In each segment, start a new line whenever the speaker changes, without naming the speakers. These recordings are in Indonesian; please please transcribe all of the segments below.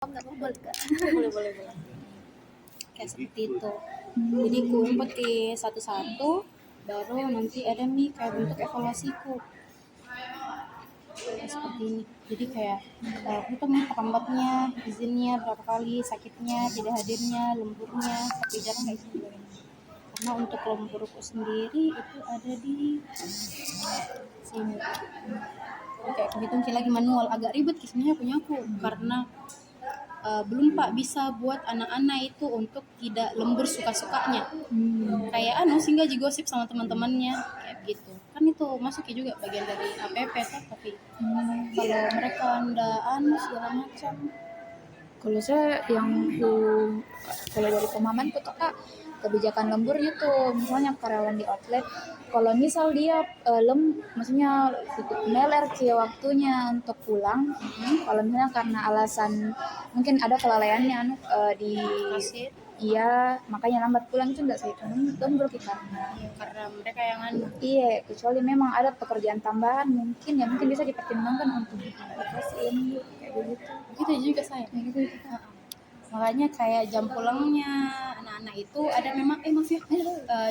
Nggak boleh kak.
boleh kayak seperti itu. Jadi ku umpeti satu-satu, baru nanti ada nih kayak bentuk evaluasiku kayak seperti ini. Jadi kayak hitung perambatnya, izinnya berapa kali, sakitnya, tidak hadirnya, lemburnya, tapi jarang nggak izin juga. Karena untuk lemburku sendiri itu ada di sini. Jadi kayak kehitung lagi manual, agak ribet kisahnya punya aku karena belum Pak bisa buat anak-anak itu untuk tidak lembur suka-sukanya. Kayak singgah gosip sama teman-temannya kayak gitu. Kan itu masuknya juga bagian dari APP kan, tapi kalau mereka ndak segala macam.
Kalau saya kalau dari pemahamanku tuh kak, kebijakan lemburnya tuh misalnya karyawan di outlet, kalau misal dia maksudnya meler ke waktunya untuk pulang, kalau misalnya karena alasan mungkin ada kelalaiannya di
Kasih
iya makanya lambat pulang itu enggak saya lembur
karena mereka yang
iya, kecuali memang ada pekerjaan tambahan mungkin bisa dipertimbangkan untuk dikasih lembur kayak begitu.
gitu juga saya. Makanya kayak jam pulangnya anak-anak itu ada memang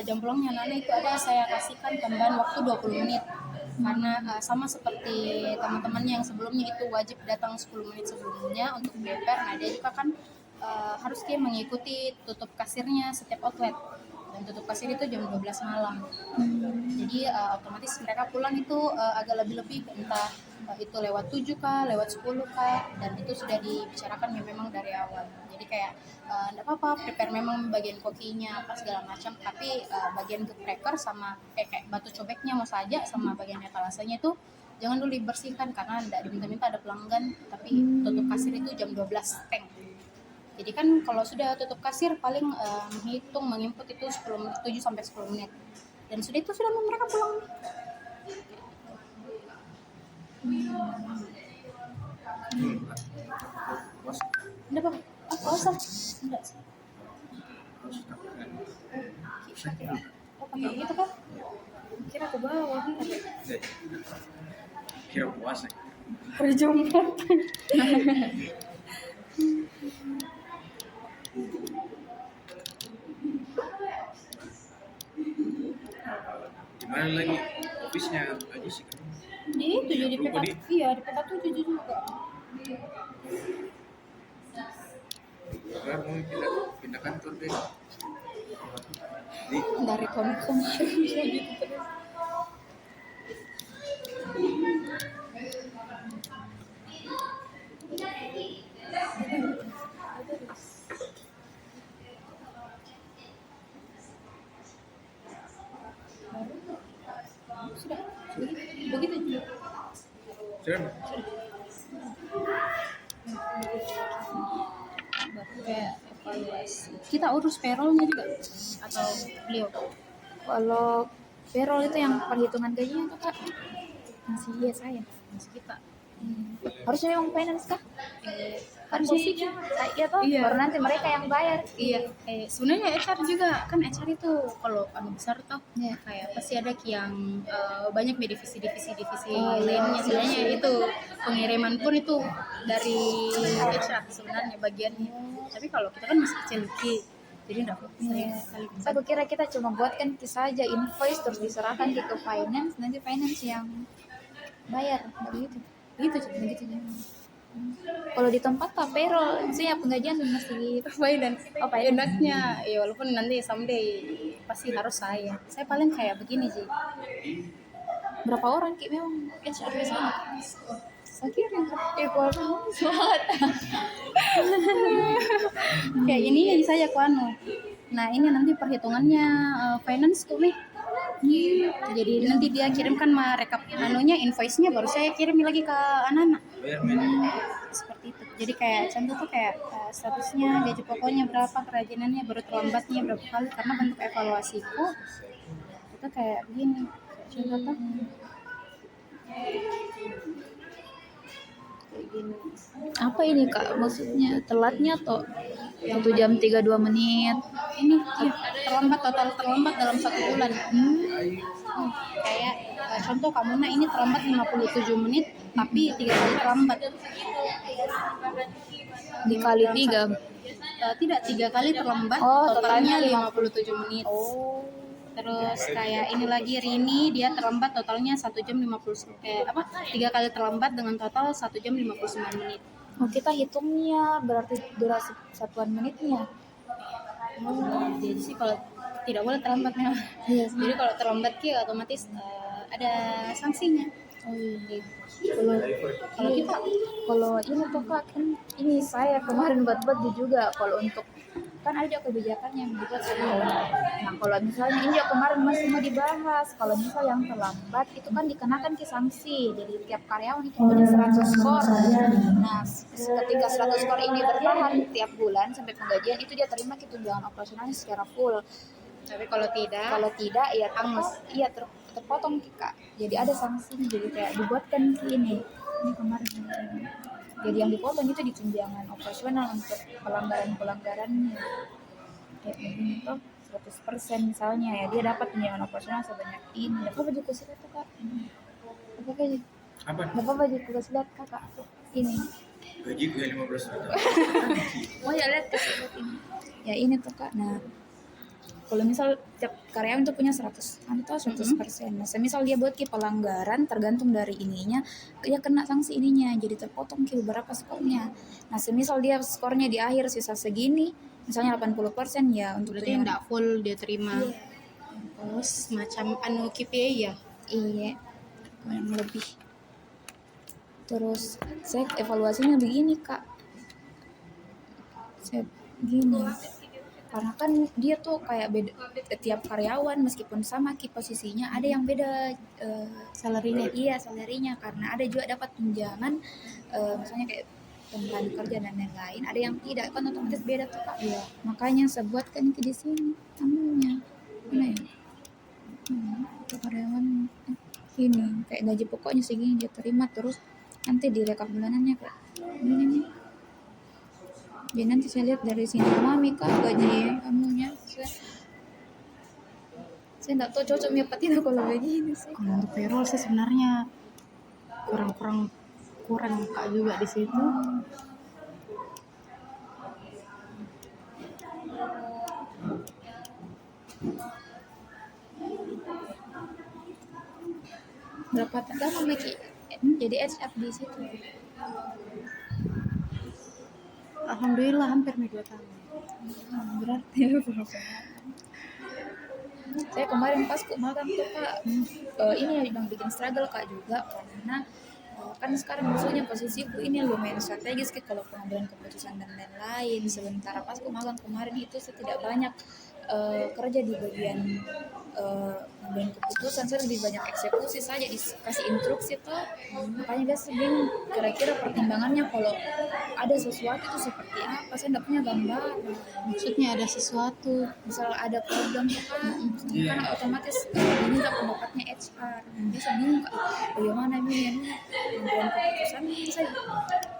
jam pulangnya anak-anak itu ada saya kasihkan tambahan waktu 20 menit karena sama seperti teman-temannya yang sebelumnya itu wajib datang 10 menit sebelumnya untuk beper. Nah dia juga kan harus dia mengikuti tutup kasirnya setiap outlet, dan tutup kasir itu jam 12 malam. Jadi otomatis mereka pulang itu agak lebih-lebih, entah itu lewat 7 kah, lewat 10 kah, dan itu sudah dibicarakan ya memang dari awal. Jadi kayak enggak apa-apa prepare memang bagian kokinya apa segala macam, tapi bagian gepreker sama kayak batu cobeknya mau saja sama bagian etalasenya itu jangan dulu dibersihkan karena enggak diminta-minta ada pelanggan, tapi tutup kasir itu jam 12 teng. Jadi kan kalau sudah tutup kasir paling menginput itu 7 sampai 10 menit. Dan sudah itu sudah mereka pulang. Enggak apa-apa. Usah. Enggak. Pakai gitu kan? Kira ke bawah kan?
Kira puasa.
Hari Jumat.
Gimana lagi ofisnya aja sih kan?
Itu jadi di PK7 juga.
Baru mau pindah kantor deh.
Dari kemarin bisa gitu terus. Sudah. Begitu juga.
Sudah.
Kayak evaluasi. Kita urus payrollnya juga atau beliau?
Kalau payroll itu yang perhitungan gajinya tuh kak masih saya
Masih kita.
Harusnya memang finance kah?
Harusnya sih
Saya tuh
iya.
baru nanti mereka yang bayar.
Iya, sebenarnya HR juga kan, HR itu kalau besar tuh
Iya.
kayak pasti ada yang banyak divisi
Oh, iya.
lainnya. Sebenarnya itu pengiriman pun itu dari HR sebenarnya bagiannya. Tapi kalau kita kan masih kecil jadi enggak
Aku kira kita cuma buatkan saja invoice terus diserahkan ke finance, nanti finance yang bayar, begitu.
gitu.
Kalau di tempat apa payroll, maksudnya penggajian mesti
Finance. Enaknya ya walaupun nanti someday pasti harus saya paling kayak begini sih.
berapa orang Ki memang HR di sana?
Saya kira semangat. Kayak ini saya Nah ini nanti perhitungannya finance tuh nih. Jadi nanti dia kirimkan rekap invoice-nya, baru saya kirim lagi ke anak-anak. Seperti itu. Jadi kayak contoh tuh kayak statusnya, gaji pokoknya berapa, kerajinannya, baru terlambatnya berapa kali, karena bentuk evaluasiku itu kayak begini. Contoh tuh kayak gini.
Apa ini Kak? Maksudnya telatnya atau 1 jam 32 menit?
Ini terlambat dalam 1 bulan. Kayak contoh kamu ini terlambat 57 menit tapi 3 kali terlambat.
dikali 3.
Tidak, 3 kali terlambat,
Oh,
totalnya
totalnya
57 menit.
Oh.
Terus kayak ini lagi Rini, dia terlambat totalnya 1 jam 3 kali terlambat dengan total 1 jam 59 menit.
Oh, kita hitungnya berarti durasi satuan menitnya.
Jadi sih kalau tidak boleh terlambat memang.
Iya.
Jadi kalau terlambat otomatis ada sanksinya.
Oh iya.
Kalau kita
Kalau ini tuh Kak, kan ini saya kemarin buat juga kalau untuk kan ada juga kebijakan yang dibuat sekolah. Nah kalau misalnya ini juga kemarin masih mau dibahas, kalau misal yang terlambat itu kan dikenakan ke sanksi, jadi tiap karyawan itu punya 100 skor. Nah ketika 100 skor ini bertahan tiap bulan sampai penggajian itu dia terima tunjangan operasionalnya secara full.
tapi kalau tidak
Ya terpotong Kak. Jadi ada sanksinya, jadi kayak dibuatkan ini kemarin. Jadi yang dipotong itu di tunjangan operasional untuk pelanggarannya. Kayak begini tuh 100% misalnya ya dia dapat tunjangan operasional sebanyak ini. Dapat baju kursi tuh Kak.
Apa?
Dapat baju kursi lihat Kakak ini.
Gaji gue 15 juta.
Oh ya lihat kasih lihat ini. Ya ini tuh Kak. Nah kalau misal tiap karyawan itu punya 100% Nah, semisal dia buat pelanggaran tergantung dari ininya, dia kena sanksi ininya, jadi terpotong berapa skornya. Nah, semisal dia skornya di akhir sisa segini, misalnya 80% ya untuk
berarti
tunjangan.
tidak full dia terima.
Iya.
Terus macam KPI ya.
Iya, kurang lebih. Terus saya evaluasinya begini Kak. Saya gini. Karena kan dia tuh kayak beda tiap karyawan meskipun sama posisinya ada yang beda
Salarinya.
Iya salarinya, karena ada juga dapat tunjangan misalnya kayak tunjangan kerja dan lain-lain, ada yang tidak kan otomatis beda tuh Kak. Iya. Makanya saya buatkan itu di sini anunya. Mana ya? Karyawan ini kayak gaji pokoknya segini dia terima, terus nanti direkap bulanannya kayak ini nih. Jadi nanti saya lihat dari sini mami Kak gaji anunya saya nggak tahu cocoknya apa tidak kalau begini sih.
Kalau untuk payroll sih sebenarnya kurang Kak juga di situ.
Berapa tahun Miki jadi HR di situ?
Alhamdulillah hampir 2 tahun.
Berarti saya kemarin pas magang tuh Kak ini yang bikin struggle Kak juga karena kan sekarang maksudnya posisiku ini lumayan strategis kalau pengambilan keputusan dan lain-lain. Sementara pas magang kemarin itu saya tidak banyak kerja di bagian pengambilan keputusan, saya lebih banyak eksekusi saja, dikasih instruksi tuh. Makanya dia bingung kira-kira pertimbangannya kalau ada sesuatu itu seperti apa, saya tidak punya gambar.
Maksudnya ada sesuatu,
Misal ada program kan otomatis diminta pendapatnya HR. Dia bingung Kak, bagaimana ini pengambilan keputusan saya.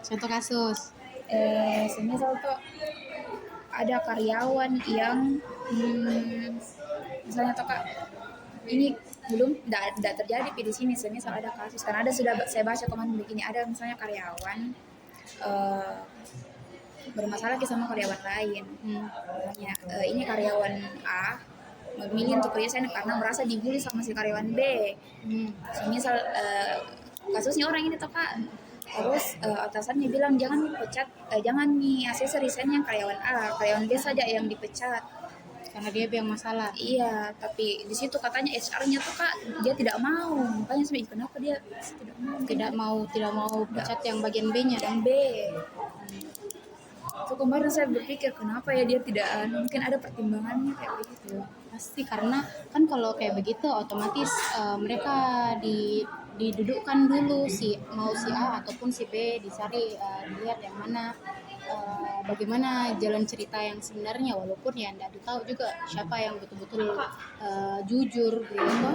contoh kasus.
Semisal tuh ada karyawan yang misalnya tuh Kak ini belum tidak terjadi di sini. Semisal ada kasus karena ada sudah saya baca kemarin begini, ada misalnya karyawan bermasalah sama karyawan lain. Misalnya ini karyawan A memilih untuk kerja sana karena merasa dibully sama si karyawan B. Misal kasusnya orang ini tuh Kak, terus atasannya bilang jangan dipecat, jangan nih ACC resign yang karyawan A, karyawan B saja yang dipecat
Karena dia yang masalah.
Iya, tapi di situ katanya HR-nya tuh Kak dia tidak mau. Makanya sebenarnya kenapa dia
tidak mau pecat yang bagian B-nya
yang B. Itu kemarin saya berpikir kenapa ya dia tidak, mungkin ada pertimbangannya kayak begitu.
Pasti karena kan kalau kayak begitu otomatis mereka didudukkan dulu mau si A ataupun si B, dicari dilihat yang mana bagaimana jalan cerita yang sebenarnya, walaupun ya tidak ditahu juga siapa yang betul-betul jujur gitu.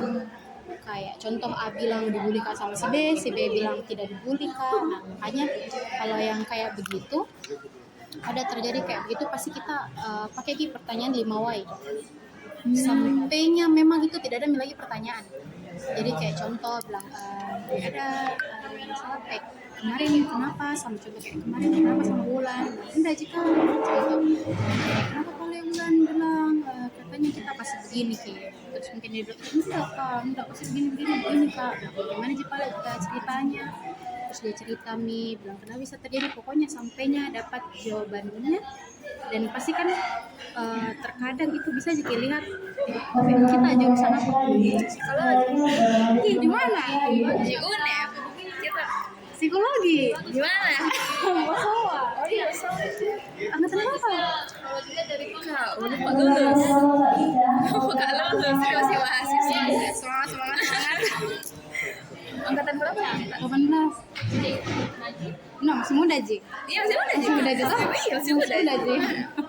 Kayak contoh A bilang dibully Kak sama si B bilang tidak dibully Kak. Nah, makanya kalau yang kayak begitu ada terjadi kayak begitu pasti kita pakai pertanyaan 5 why. Sampainya memang itu tidak ada lagi pertanyaan. Jadi kayak contoh bilang ada misalnya kemarin kenapa sama, contoh kayak kemarin kenapa sama Wulan, enggak jika contoh kenapa kalau Wulan bilang katanya kita pasti begini Ki, terus mungkin dia bilang enggak pasti begini Kak. Nah, bagaimana jika ceritanya, terus dia cerita bilang kenapa bisa terjadi, pokoknya sampainya dapat jawabannya. Dan pasti kan terkadang itu bisa juga lihat kita jurusan apa, psikologi di mana,
Di UNEF kita
psikologi
gimana?
Bosowa,
Oh iya, sama itu.
angkatan apa?
Kalau dilihat dari Kak, udah Pak lulus. Kak lulus, dia masih mahasiswa. Semangat. Angkatan berapa ya?
18. Nah, masih muda Ji.
Iya, masih muda Ji.
Muda Ji.
Iya, masih muda
Ji.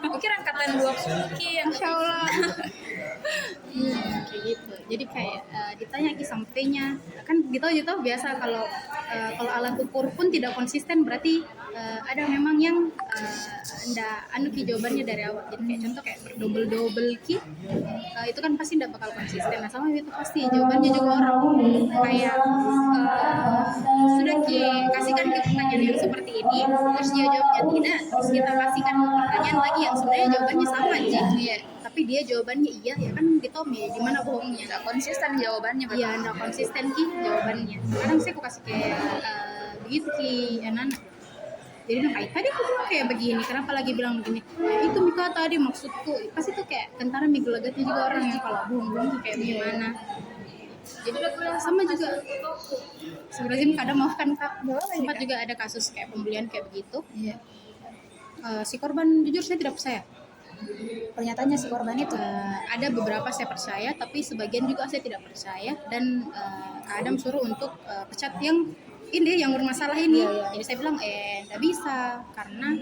Aku kira angkatan 20 Ki yang
Masya Allah. Kayak gitu. Jadi kayak ditanya Ki sampainya, kan gitu biasa kalau alat ukur pun tidak konsisten berarti ada memang yang ndak Ki jawabannya dari awal. Jadi kayak contoh kayak berdouble Ki itu kan pasti ndak bakal konsisten. Nah sama itu pasti jawabannya juga orang kayak sudah Ki kasihkan Ki pertanyaan yang seperti ini, terus dia jawabnya tidak, terus kita kasihkan pertanyaan lagi yang sebenarnya jawabannya sama aja. Iya. Tapi dia jawabannya iya, ya kan ditomnya di mana bohongnya.
nggak konsisten jawabannya.
Iya, nggak konsisten Ki jawabannya. Kadang saya aku kasih kayak begitu Ki anak. Jadi kayak tadi aku bilang kayak begini, kenapa lagi bilang begini? Ya, itu Mika tadi maksudku. Pasti tuh kayak tentara migelagatnya juga orang yang kalau bohong-bohong tuh kayak bagaimana. Jadi sama juga sebenarnya kadang mau kan Kak, sempat juga ada kasus kayak pembelian kayak begitu.
Iya.
Si korban jujur saya tidak percaya.
Pernyataannya si korban itu.
Ada beberapa saya percaya, tapi sebagian juga saya tidak percaya. Dan Kak Adam suruh untuk pecat yang ini yang bermasalah ini.
Iya.
Jadi saya bilang nggak bisa karena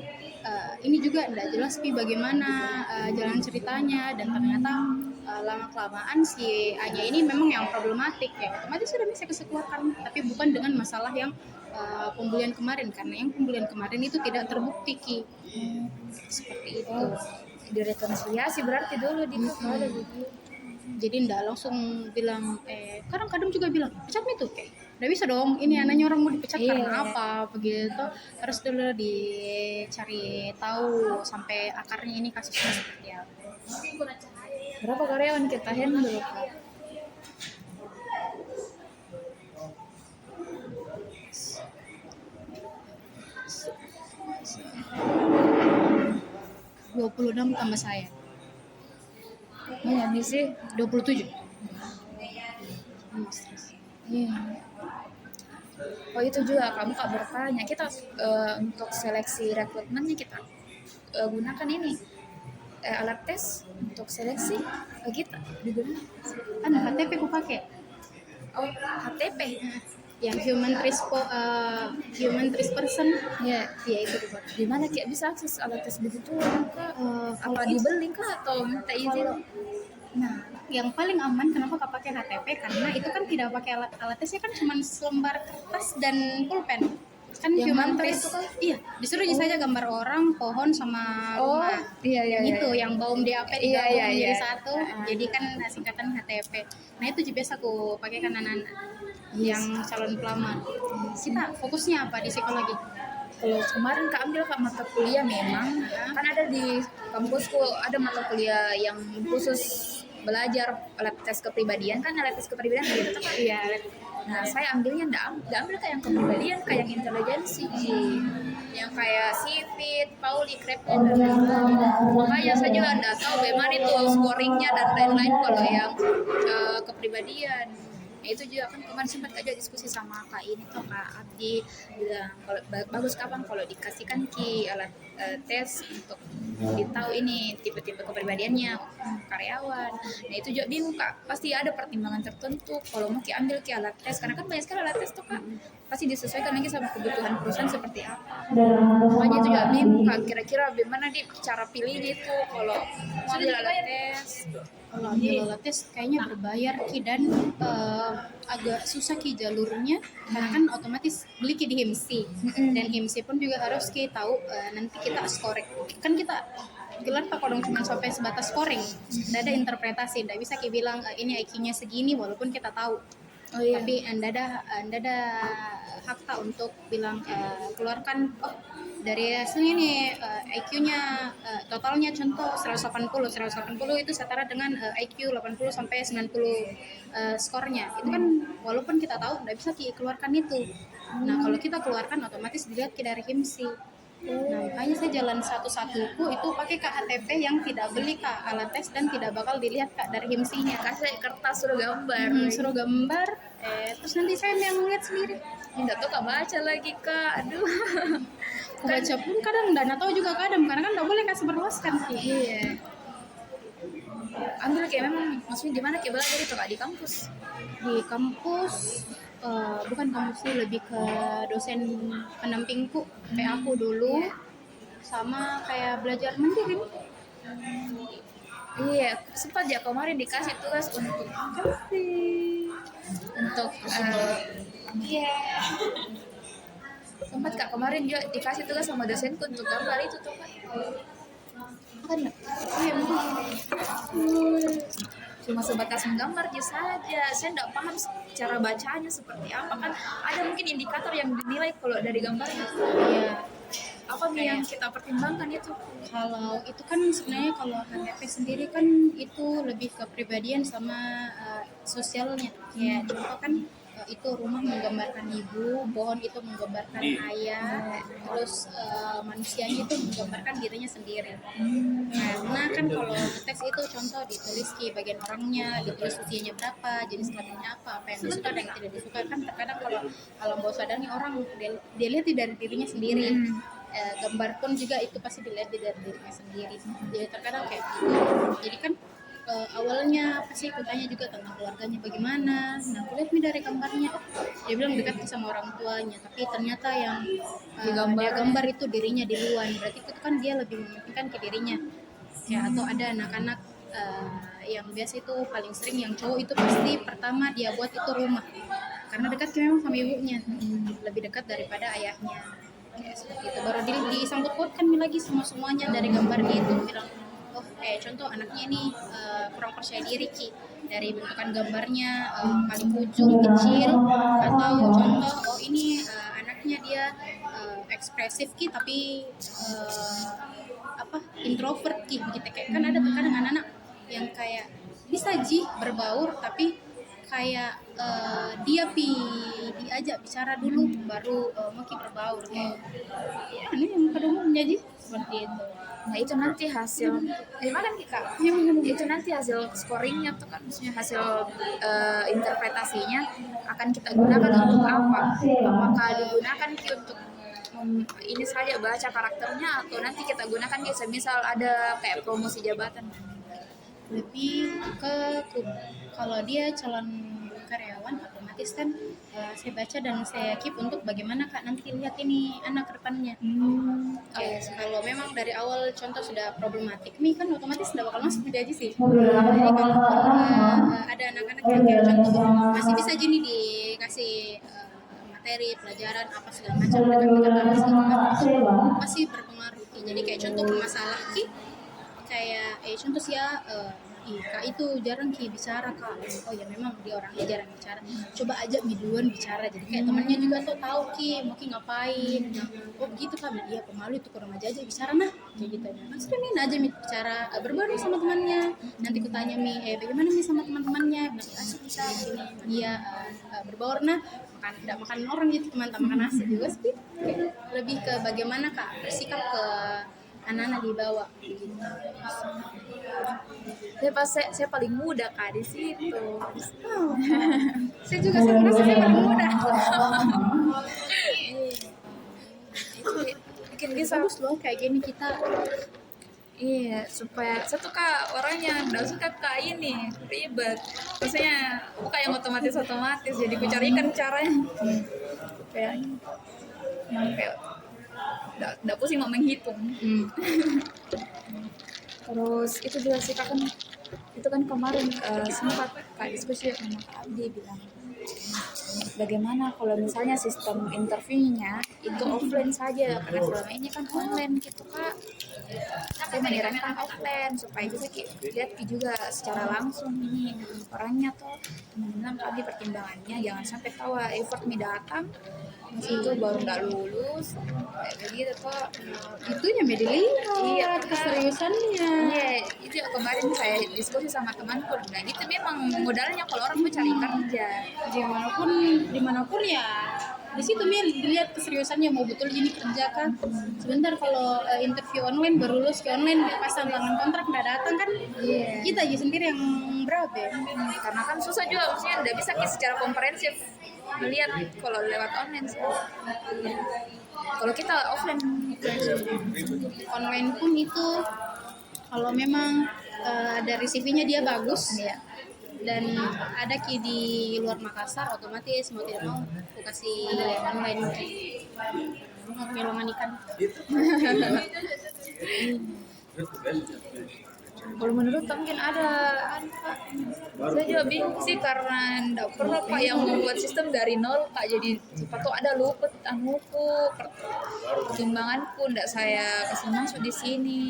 ini juga nggak jelas bagaimana jalan ceritanya, dan ternyata lama kelamaan si A-nya ini memang yang problematik ya, otomatis sudah bisa keluarkan, tapi bukan dengan masalah yang pembelian kemarin, karena yang pembelian kemarin itu tidak terbukti Ki. Seperti itu.
Direkonsiliasi berarti dulu di ada begitu.
Jadi ndak langsung bilang kadang-kadang juga bilang pecat itu kayak nggak bisa dong, ini anaknya orang mau dipecat karena apa begitu, harus dulu dicari tahu sampai akarnya ini kasusnya seperti apa.
Berapa karyawan kita handle Kak?
...26 tambah saya.
Banyak nih sih.
27.
Iya. Oh itu juga kamu Kak bertanya, kita untuk seleksi rekrutmennya kita gunakan ini alat tes untuk seleksi kita digunakan.
Kan KTP ku pakai.
Oh HTP
Yang human trace person.
ya.
Ya itu dibuat.
Di mana kayak bisa akses alat tes begitu Kak? Apa dibeli Kak atau minta izin?
Nah, yang paling aman kenapa Kak pakai HTP, karena itu kan tidak pakai alat tesnya, kan cuma selembar kertas dan pulpen. Kan
Yang
human
mantra
trace
itu kan?
iya, disuruh saja gambar orang, pohon sama rumah.
Iya.
Itu yang baum DAP
Iya,
digabung
iya.
jadi satu. Jadi kan singkatan HTP. Nah, itu juga biasa aku pakai kan anak-anak yang calon pelamar. Kita fokusnya apa di psikologi?
Kalau kemarin Kak ambil Kak mata kuliah memang kan ada di kampusku ada mata kuliah yang khusus belajar alat tes kepribadian, kan alat tes kepribadian gitu kan.
Iya,
Nah saya ambilnya nggak ambil kayak yang kepribadian, kayak yang intelijensi, yang kayak Sipit, Pauli, Krepin dan lain-lain. Makanya saya juga nggak tahu bagaimana itu scoringnya dan lain-lain kalau yang kepribadian. Nah, itu juga kan kemarin sempat aja diskusi sama Kak ini tuh Kak Abdi bilang kalau bagus kapan kalau dikasihkan Ki alat tes untuk ditahu ini tipe-tipe kepribadiannya karyawan. Nah itu juga bingung Kak, pasti ada pertimbangan tertentu kalau mau Ki ambil Ki alat tes, karena kan banyak sekali alat tes tuh Kak, pasti disesuaikan lagi sama kebutuhan perusahaan seperti apa. Makanya itu juga bingung Kak, kira-kira bagaimana di cara pilih itu kalau mau ambil alat tes.
kalau ambil alat tes kayaknya berbayar Ki, dan agak susah Ki jalurnya, karena kan otomatis beli Ki di HIMSI, dan HIMSI pun juga harus Ki tahu nanti kita scoring, kan kita gelar Pak Kodong cuma sampai sebatas scoring, tidak ada interpretasi, tidak bisa Ki bilang ini IQ-nya segini walaupun kita tahu
Oh iya.
Tapi anda ada hak tak untuk bilang keluarkan dari hasilnya nih IQ-nya totalnya contoh 180 itu setara dengan IQ 80 sampai 90 skornya. Itu kan walaupun kita tahu nggak bisa keluarkan itu. Nah, kalau kita keluarkan otomatis dilihat dari HIMSI. Nah, makanya saya jalan satu-satuku itu pakai KHTP yang tidak beli Kak alat tes dan tidak bakal dilihat Kak dari HIMSI-nya.
Kasih kertas suruh gambar.
Suruh gambar, terus nanti saya yang lihat sendiri.
Nggak tahu Kak baca lagi Kak. Aduh.
Aku baca pun kadang nggak tahu juga kadang karena kan nggak boleh kasih berluaskan sih.
Iya. Ambil kayak memang maksudnya gimana kayak belajar itu Kak di kampus?
Di kampus bukan kampus sih, lebih ke dosen pendampingku kayak aku dulu, sama kayak belajar mandiri.
Iya, sempat ya kemarin dikasih tugas untuk iya. Sempat Kak kemarin juga dikasih tugas sama dosenku untuk gambar itu tuh Kak.
Kan iya,
Cuma sebatas menggambar saja. Saya tidak paham cara bacanya seperti apa kan. Ada mungkin indikator yang dinilai kalau dari gambarnya.
iya.
Apa nih yang kita pertimbangkan itu?
Kalau itu kan sebenarnya kalau HTP sendiri kan itu lebih ke kepribadian sama sosialnya. Kayak contoh kan itu rumah menggambarkan ibu, pohon itu menggambarkan ayah, terus manusianya itu menggambarkan dirinya sendiri. Karena kan kalau teks itu contoh ditulis ki bagian orangnya, ditulis usianya berapa, jenis kelaminnya apa yang disuka dan yang tidak disuka. Kan terkadang kalau alam bawah sadar nih orang dia lihat dari dirinya sendiri. Gambar pun juga itu pasti dilihat dari dirinya sendiri. Jadi terkadang kayak gitu. Jadi kan awalnya pasti aku tanya juga tentang keluarganya bagaimana. Nah, aku lihat nih dari gambarnya, dia bilang dekat sama orang tuanya, tapi ternyata yang dia gambar itu dirinya di luar. Berarti itu kan dia lebih mementingkan ke dirinya. Ya, atau ada anak-anak yang biasa itu paling sering yang cowok itu pasti pertama dia buat itu rumah. Karena dekat memang sama ibunya, lebih dekat daripada ayahnya. Kayak seperti itu. Baru disambut pautkan lagi semuanya dari gambarnya itu bilang, contoh anaknya ini kurang percaya diri ki dari bentukan gambarnya paling ujung kecil, atau contoh ini anaknya dia ekspresif ki tapi introvert ki begitu. Kayak kan ada kadang anak-anak yang kayak bisa berbaur tapi kayak dia diajak bicara dulu baru mau berbaur kayak ini yang pada umumnya seperti itu.
Nah itu nanti hasil gimana nih Kak? Itu nanti hasil scoringnya tuh kan, maksudnya hasil interpretasinya akan kita gunakan untuk apa? Apakah digunakan untuk ini saja baca karakternya, atau nanti kita gunakan misal ada kayak promosi jabatan?
Lebih ke kalau dia calon karyawan otomatis kan saya baca dan saya keep untuk bagaimana Kak nanti lihat ini anak ke depannya. Kalau memang dari awal contoh sudah problematik nih kan otomatis tidak bakal masuk dia aja sih. Jadi kalau ada anak-anak yang kayak contoh masih bisa gini dikasih materi pelajaran apa segala macam dengan hasil pasti berpengaruh. Jadi kayak contoh masalah kayak contoh sih ya Kak itu jarang bicara Kak. Oh ya memang dia orangnya jarang bicara. Coba ajak duluan bicara. Jadi kayak temannya juga tuh tahu mau ngapain. Oh gitu Kak. Iya pemalu itu kurang aja bicara nah. Kayak gitu. Nah, sudah aja bicara berbaru sama temannya. Nanti ku tanya bagaimana sama teman-temannya. Nah, asik kita gini. Iya berbaur nah. Tidak makan orang gitu teman-teman makan nasi juga sih. Lebih ke bagaimana Kak bersikap ke anak-anak di bawah gitu.
Saya paling muda Kak di situ.
Saya merasa saya paling muda.
Bikin bisa
bagus loh kayak gini kita.
Iya, supaya satu Kak orangnya nggak suka Kak ini ribet. Maksudnya bukan yang otomatis jadi ku carikan caranya. Supaya nggak pusing mau menghitung. Terus itu juga sih Kak kan itu kan kemarin sempat Kak diskusi sama Kak Abdi bilang bagaimana kalau misalnya sistem interviewnya itu offline saja karena selama ini kan online gitu Kak. Nah saya menyarankan offline supaya juga lihat juga secara langsung ini orangnya tuh teman-teman kali pertimbangannya jangan sampai tahu effort mi datang mas itu baru nggak lulus kayak begitu tuh.
Itunya dilihat
Iya,
keseriusannya.
iya itu ya kemarin saya diskusi sama temanku nah gitu memang modalnya kalau orang mau cari kerja
Dimanapun ya di situ dilihat keseriusannya mau betul ini kerja kan. Sebentar kalau interview online baru lulus ke online pasang tangan kontrak nggak datang kan.
Iya.
Kita aja sendiri yang berapa ya?
Karena kan susah juga maksudnya udah bisa secara komprehensif melihat kalau lewat online sih. Kalau kita offline
Online pun itu kalau memang dari CV-nya dia bagus
ya.
dan ada di luar Makassar otomatis mau tidak mau aku kasih online nyelongan ikan.
Kalau menurut mungkin ada Pak. Saya juga bingung sih karena enggak pernah Pak yang membuat sistem dari nol Pak jadi sepatu ada luput anuku pertimbanganku enggak saya kasih masuk di sini.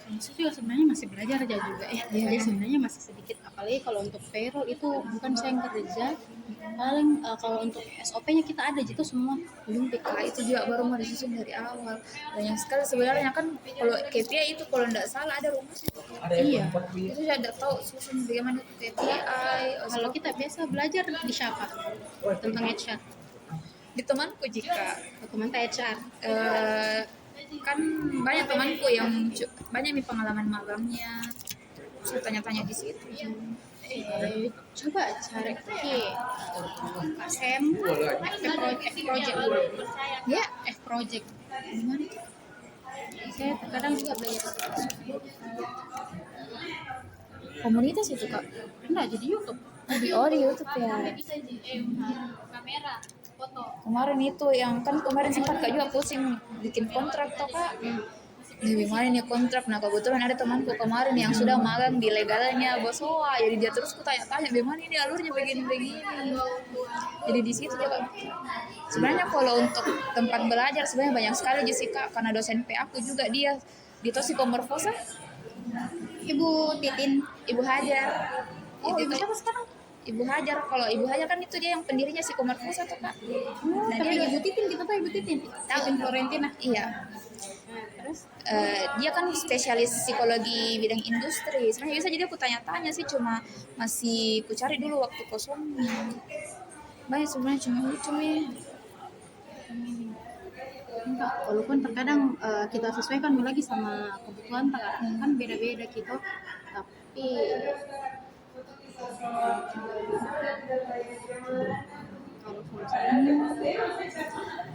Itu juga sebenarnya masih belajar aja juga ya. Jadi sebenarnya masih sedikit apalagi kalau untuk payroll itu bukan saya yang kerja. Paling kalau untuk SOP-nya kita ada gitu semua.
Belum PK itu juga baru mau disusun dari awal. Banyak sekali sebenarnya kan kalau KPI itu kalau enggak salah ada rumus itu.
Iya.
Itu saya enggak tahu susun bagaimana KPI.
Kalau kita biasa belajar di siapa? Tentang HR.
Di temanku jika
Dokumenta HR.
kan banyak temanku yang banyak nih pengalaman magangnya saya tanya-tanya di situ
Coba cari KSM F-Project
ya
F-Project gimana itu? Saya terkadang juga belajar
komunitas itu Kak
enggak jadi YouTube
di YouTube ya
kamera foto
kemarin itu yang kan kemarin sempat Kak juga pusing bikin kontrak toh Kak gimana nih kontrak nah kebetulan ada temanku kemarin yang sudah magang di legalnya Bosowa jadi dia terus kutanya-tanya bagaimana ini alurnya begini-begini jadi di situ juga sebenarnya kalau untuk tempat belajar sebenarnya banyak sekali Jessica karena dosen P aku juga dia di Tosikomorfosa
Ibu Titin
Ibu Hajar
Ibu siapa sekarang?
Ibu Hajar kalau Ibu Hajar kan itu dia yang pendirinya Psikomerfosa tuh Kak nah
Tapi
dia
Ibu Titin kita tahu Ibu Titin Titin Florentina
iya
terus
dia kan spesialis psikologi bidang industri sebenarnya bisa jadi aku tanya-tanya sih cuma masih ku cari dulu waktu kosongnya banyak sebenarnya cuma
enggak walaupun terkadang kita sesuaikan lagi sama kebutuhan kan beda-beda gitu tapi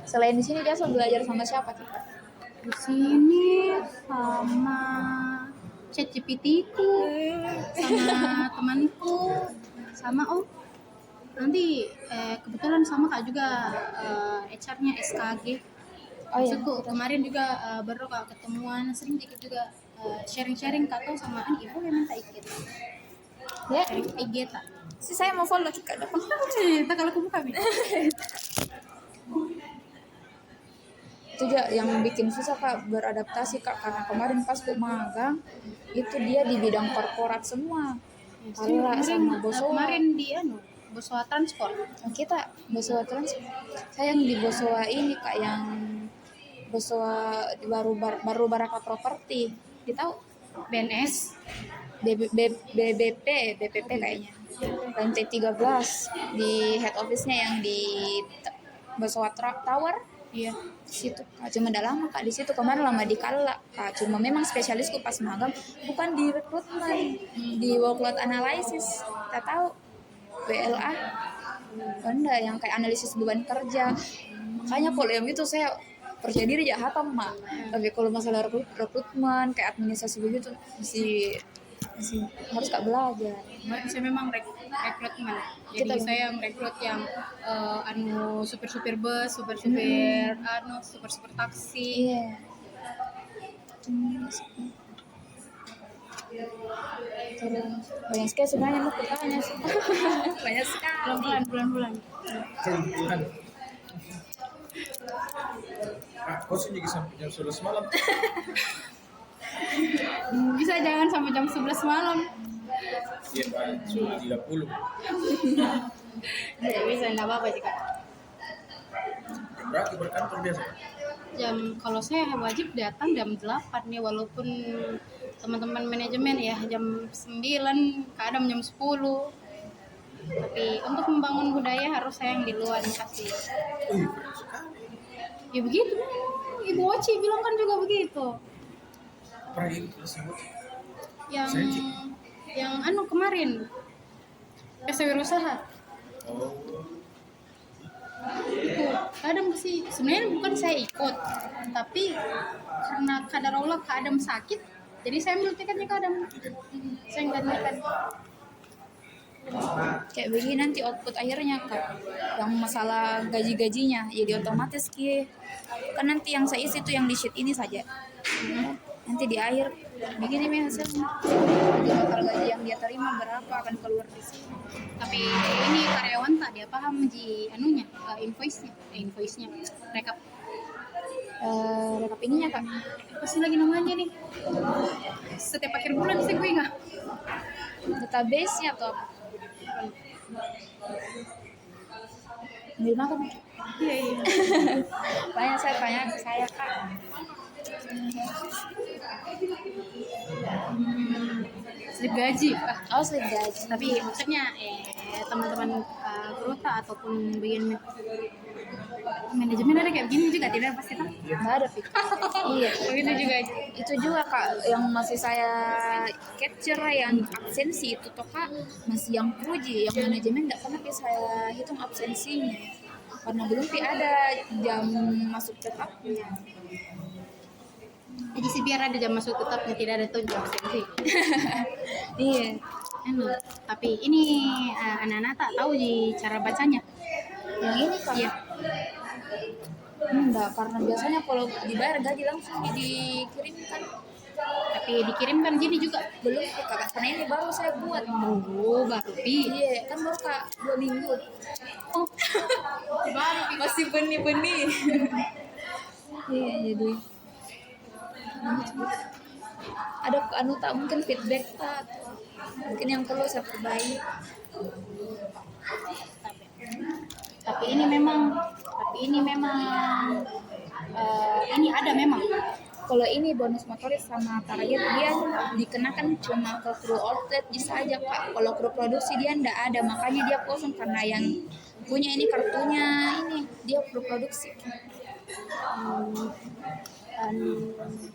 selain di sini dia belajar sama siapa kita
di sini sama ChatGPT ku sama temanku sama nanti kebetulan sama Kak juga HR-nya SKG. Maksudku kemarin juga baru Kak ketemuan sering dikit juga sharing-sharing Kak tahu sama Ibu memang tak ikut
ya
IG tak
si saya mau follow Kak depan
tak kalau aku buka
itu juga yang bikin susah Kak beradaptasi Kak karena kemarin pas aku magang itu dia di bidang korporat semua Kala sama Bosowa
kemarin dia Bosowa Transport
kita Bosowa Transport saya yang di Bosowa ini Kak yang Bosowa baru Baraka Properti ditahu
BNS
BPP kayaknya lantai 13 di head office-nya yang di Bosowa Tower
iya
situ Kak cuma udah lama Kak di situ kemarin lama di Kala Kak cuma memang spesialisku pas magang bukan di rekrutmen di workload analysis tak tahu WLA benda yang kayak analisis beban kerja makanya kalau yang itu saya percaya diri aja hatam mak tapi kalau masalah rekrutmen kayak administrasi begitu masih harus Kak belajar
saya memang rekrutmen jadi saya merekrut yang supir bus supir taksi
iya banyak sekali sebenarnya mau bertanya sih banyak sekali
bulan
Kak, kau sih juga sampai jam 11 malam.
bisa jangan sampai jam 11 malam.
Iya, Pak. Sudah 30.
Tidak bisa, enggak apa-apa sih Kak.
Jam berapa berkantor biasa?
Kalau saya wajib datang jam 8 ya, walaupun teman-teman manajemen ya jam 9, kadang jam 10. Tapi untuk membangun budaya harus saya yang di luar kasih.
Keren sekali.
Ya begitu. Ibu Oci bilang kan juga begitu.
Pernah ikut tersebut?
Yang
Saya cik.
yang kemarin Wirausaha.
Oh,
Itu kadang sih sebenarnya bukan saya ikut, tapi karena kadar Allah kadang sakit, jadi saya ambil tiketnya kadang. Saya nggak gantikan.
Kayak begini nanti output akhirnya Kak, yang masalah gaji-gajinya jadi otomatis kan nanti yang saya isi itu yang di sheet ini saja. Nanti di akhir begini nih hasilnya, jadi total gaji yang dia terima berapa akan keluar di sini.
Tapi ini karyawan tak dia paham di invoice-nya rekap.
Rekap ininya Kak,
Pasti lagi namanya nih. Setiap akhir bulan sih gue nggak.
database-nya atau apa? Ambil makan.
Iya.
Tanya saya Kak.
Slip gaji.
Oh, slip gaji.
Tapi maksudnya teman-teman Grota ataupun bagian manajemen ada kayak begini juga tidak pasti kan?
Nggak ada Pik. Iya.
Begitu juga.
Itu juga Kak yang masih saya capture, yang absensi itu toh Kak masih yang puji, yang manajemen nggak pernah saya hitung absensinya karena belum ada jam masuk tetapnya.
Jadi sih biar ada jam masuk tetapnya, tidak ada tuh jam absensi.
Iya.
Enak. Tapi ini anak-anak tak tahu di cara bacanya.
Yang ini Kak.
Iya.
Enggak, karena biasanya kalau dibayar gaji langsung dikirimkan.
Tapi dikirimkan gini juga.
Belum Kak, karena ini baru saya buat.
Oh, baru pi.
Iya, kan baru Kak 2 minggu.
Oh. Baru pi.
Masih benih-benih. Iya, jadi ada tak mungkin feedback Kak. Mungkin yang perlu saya perbaiki.
Tapi ini memang ini ada memang.
Kalau ini bonus motoris sama target dia dikenakan cuma ke kru outlet saja Kak. Kalau kru produksi dia ndak ada, makanya dia kosong karena yang punya ini kartunya ini dia kru produksi.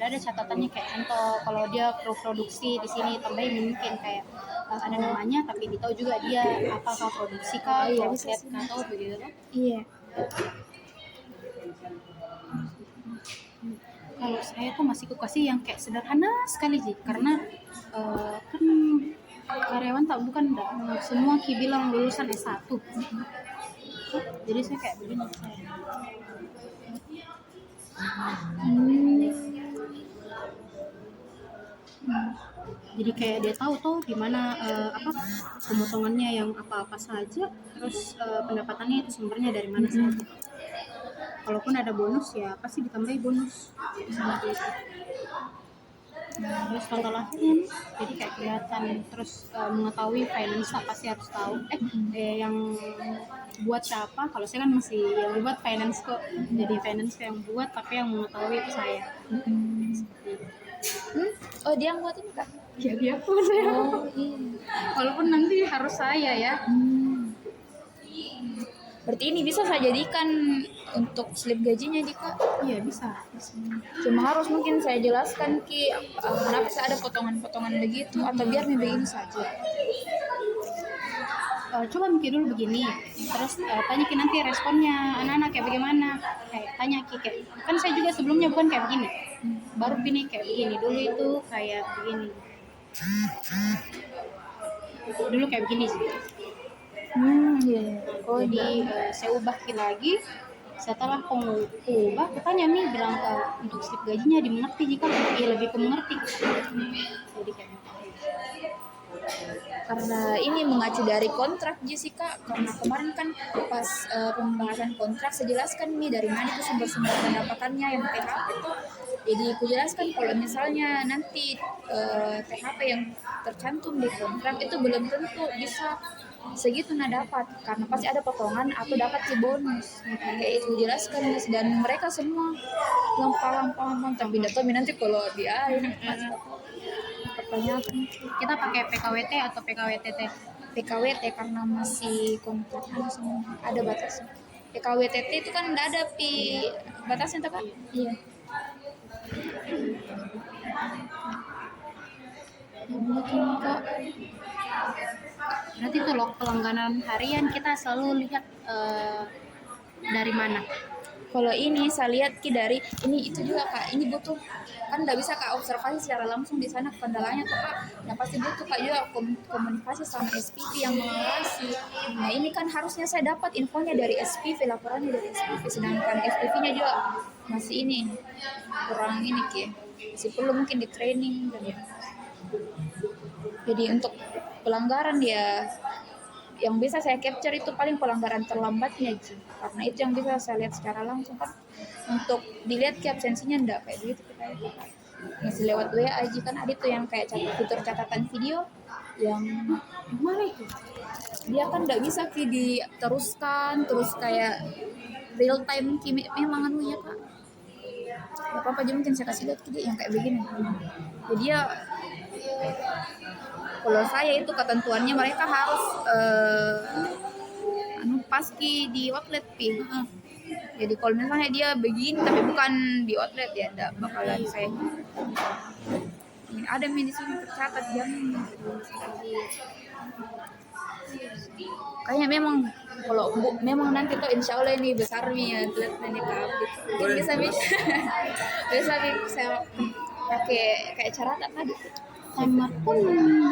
Ada catatannya kayak contoh kalau dia kru produksi di sini tambahin mungkin kayak ada namanya tapi ditahu juga dia apakah produksi kah,
Iya,
outlet
bisa sih.
atau begitu kan.
Iya.
Kalau saya tuh masih kukasih yang kayak sederhana sekali sih karena kan karyawan tak bukan semua ki bilang lulusan S1. Jadi saya kayak begini jadi kayak dia tahu tuh di mana pemotongannya yang apa-apa saja, terus pendapatannya itu sumbernya dari mana saja. Kalaupun ada bonus ya pasti ditambahi bonus. Terus contoh lahirnya nih, jadi kayak kelihatan terus mengetahui finance pasti harus tahu yang buat siapa. Kalau saya kan masih yang buat finance kok, jadi finance yang buat tapi yang mengetahui itu saya.
Oh, dia yang buat ini Kak?
Ya dia pun saya.
Oh, iya.
Walaupun nanti harus saya ya.
Berarti ini bisa saya jadikan untuk slip gajinya di Kak?
Iya bisa.
Cuma harus mungkin saya jelaskan Ki, kenapa saya ada potongan-potongan begitu atau biar begini saja.
Coba mikir dulu begini, terus tanya Ki nanti responnya anak-anak kayak bagaimana. Kayak tanya Ki kayak, kan saya juga sebelumnya bukan kayak begini, baru pilih kayak begini, dulu itu kayak begini, dulu kayak begini sih.
Iya. Oh,
Jadi saya ubah lagi. Setelah kamu ubah, tanya nih bilang untuk slip gajinya dimengerti jika lebih ke mengerti. Jadi kayak gitu.
karena ini mengacu dari kontrak Jessica, karena kemarin kan pas pembahasan kontrak saya jelaskan nih dari mana itu sumber-sumber pendapatannya yang THP itu. Jadi aku jelaskan kalau misalnya nanti THP yang tercantum di kontrak itu belum tentu bisa segitu dapat, karena pasti ada potongan atau dapat si bonus kayak itu jelaskan Miss. Dan mereka semua yang paham tapi tidak tahu nanti kalau dia pertanyaan
Kita pakai PKWT atau PKWTT?
PKWT karena masih kontraknya semua ada batasnya. PKWTT itu kan tidak ada batasnya tuh Kak? Iya.
Mungkin Kak. Berarti itu loh pelanggaran harian kita selalu lihat dari mana?
Kalau ini saya lihat dari ini itu juga Kak, ini butuh kan nggak bisa Kak observasi secara langsung di sana kendalanya tuh Kak. Nah pasti butuh Kak juga komunikasi sama SPV yang mengawasi. Nah ini kan harusnya saya dapat infonya dari SPV, laporannya dari SPV, sedangkan SPV-nya juga masih ini kurang ini Ki, masih perlu mungkin di training dan ya. Jadi untuk pelanggaran ya yang bisa saya capture itu paling pelanggaran terlambatnya Ji, karena itu yang bisa saya lihat secara langsung kan. Untuk dilihat ke absensinya enggak kayak gitu kita masih lewat WA Ji, kan ada tuh yang kayak fitur catatan video yang
Mana itu?
dia kan enggak bisa Ki diteruskan terus kayak real time Ki, memang anunya Kak. Gak apa-apa aja mungkin saya kasih lihat Ki yang kayak begini. Jadi ya kalau saya itu ketentuannya mereka harus pasti di outlet Pi. Jadi kalau misalnya dia begini tapi bukan di outlet ya enggak bakalan saya. Ini ada di sini tercatat jam. Kayaknya memang kalau memang nanti tuh insya Allah ini besar nih ya outlet ini Kak. Bisa bisa saya pakai kayak catatan tadi.
Timer pun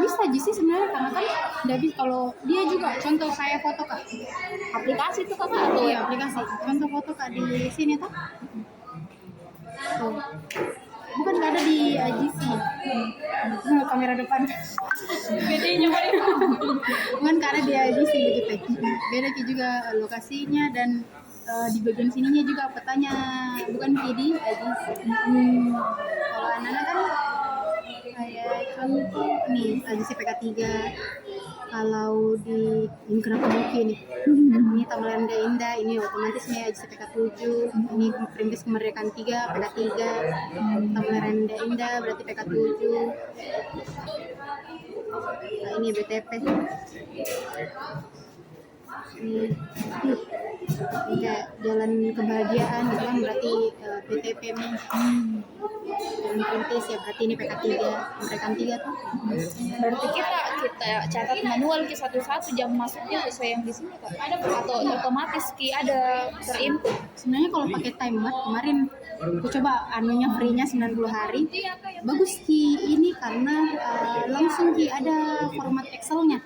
bisa aja sih sebenarnya, karena kan nggak bisa kalau dia juga contoh saya foto Kak,
Aplikasi itu Kakak atau
iya aplikasi contoh foto Kak di sini tuh bukan nggak ada di IGC. Kamera depan bedanya bukan nggak ada di IGC begitu, beda Ki juga lokasinya dan di bagian sininya juga petanya bukan di IGC. Kalau anak-anak kan kayak contoh nih IGC PK3, kalau di ini kenapa mungkin nih ini Taman Indah ini otomatis nih IGC PK7, ini Perintis Kemerdekaan 3 PK3, Taman Indah berarti PK7. Nah ini BTP ini kayak jalan kebahagiaan gitu kan berarti BTP nih. Dan Perintis ya berarti ini PK3 Kemerdekaan 3 tuh.
Berarti kita catat manual Ki satu-satu jam masuknya sesuai yang di sini Kak. Atau otomatis Ki ada terinput.
Sebenarnya kalau pakai timer kemarin aku coba anunya free-nya 90 hari. Bagus Ki ini karena langsung Ki ada format Excel-nya.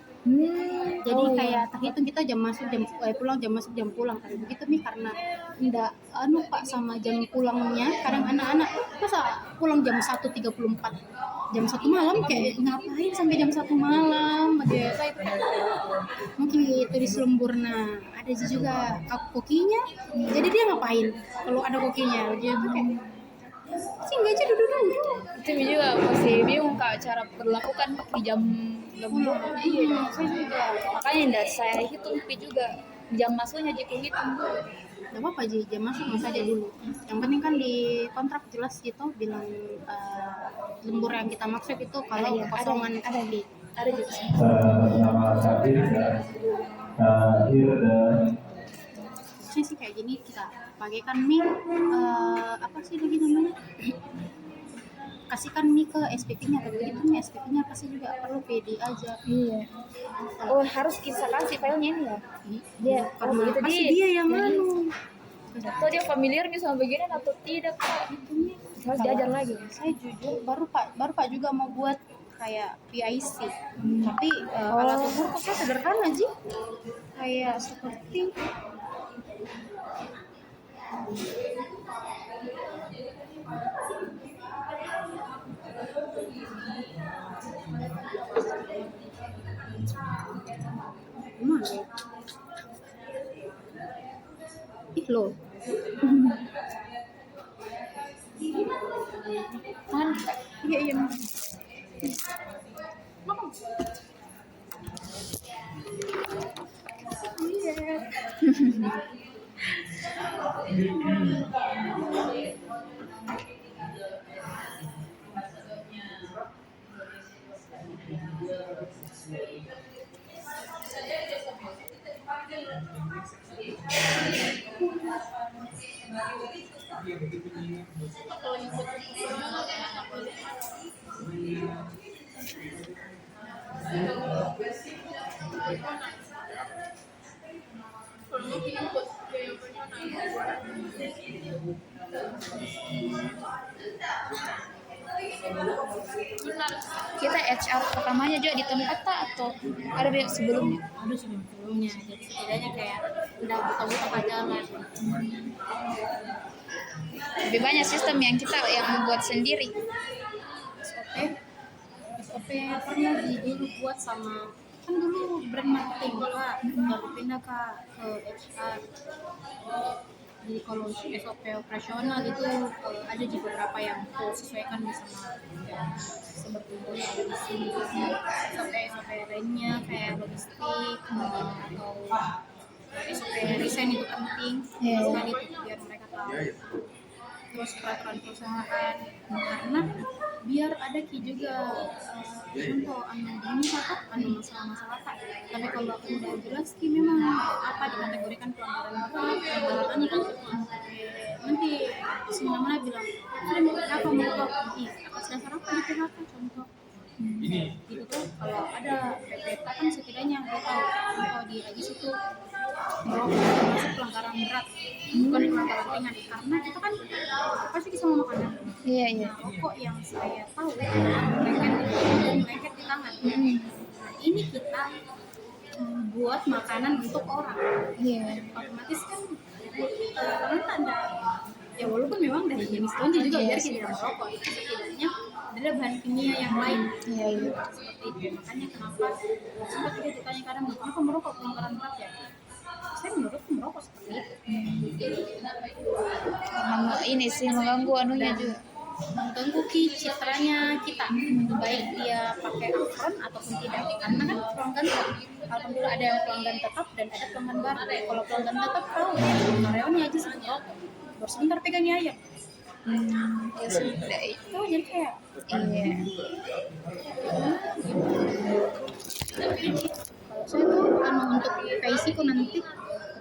Jadi kayak terhitung kita jam masuk jam pulang, jam masuk jam pulang kayak begitu nih, karena enggak Pak sama jam pulangnya. Kadang anak-anak masa pulang jam 1.34 jam 1 malam kayak ngapain sampai jam 1 malam gitu. Mungkin itu di Selembur. Nah ada juga kokinya, jadi dia ngapain kalau ada kokinya dia tuh kayak singgah aja duduk.
Itu juga masih bingung Kak cara perlakukan di jam lembur. Iya, saya juga. Makanya enggak saya hitung Pi juga jam masuknya hitung.
Gak apa-apa jam masuk masa aja dulu. Yang penting kan di kontrak jelas gitu bilang lembur yang kita maksud itu kalau kosongan
ada juga.
Nama hadir dan akhir dan
sih kayak gini kita pakaikan mie apa sih lagi namanya, kasihkan mie ke SPP-nya atau begitu nih SPP-nya pasti juga perlu PD aja.
Iya. Oh harus kita kasih filenya ini ya? Dia
Karena
itu
pasti dia yang anu.
Atau dia familiar nih sama beginian atau tidak Kak? Harus diajar lagi.
Saya jujur baru Pak juga mau buat kayak PIC, tapi alat ukur kok saya sederhana aja kayak seperti Loh,
Tangan Kak.
iya iya.
Kita HR pertamanya juga di tempat tak atau ada yang sebelumnya?
Aduh sebelumnya, jadi setidaknya kayak udah buka-buka ke jalan.
Lebih banyak sistem yang kita yang membuat sendiri.
SOP pernah dulu buat sama, kan dulu brand marketing Kak, lalu pindah Kak ke HR. Jadi kalau SOP operasional itu ada di beberapa yang aku sesuaikan sama sebetulnya di sini. SOP lainnya kayak logistik atau SOP resign itu penting sekali itu biar mereka tahu. Terus peraturan perusahaan karena biar ada ki juga contoh ini kakak masalah kak, tapi kalau udah jelas ki memang apa dikategorikan pelanggaran berat pelanggaran kan nanti semena-mena bilang apa mau atas dasar apa di PHK contoh gitu tuh. Kalau ada PPK kan setidaknya dia tahu contoh di Agis itu termasuk pelanggaran berat bukan pelanggaran ringan karena kita kan pasti bisa mau makanan.
Iya.
Rokok yang saya tahu lengket di tangan. Nah, ini kita buat makanan untuk orang.
Iya.
Otomatis kan karena tanda ya walaupun memang dari jenis tonji juga biar kita tidak merokok, setidaknya ada bahan kimia yang lain.
Iya.
Seperti itu. Makanya kenapa sempat juga ditanya kadang kenapa merokok pelanggaran berat ya? Saya menurutku merokok seperti itu.
Karena ini sih mengganggu anunya juga.
Mengganggu citranya kita, baik dia pakai upfront ataupun tidak. Karena kan pelanggan alhamdulillah ada yang pelanggan tetap dan ada pelanggan baru. Kalau pelanggan tetap tahu ya karyawannya aja sih merokok, baru sebentar pegangnya aja.
Ya sudah itu.
Oh jadi kayak
Iya.
kalau saya tuh untuk PIC-ku nanti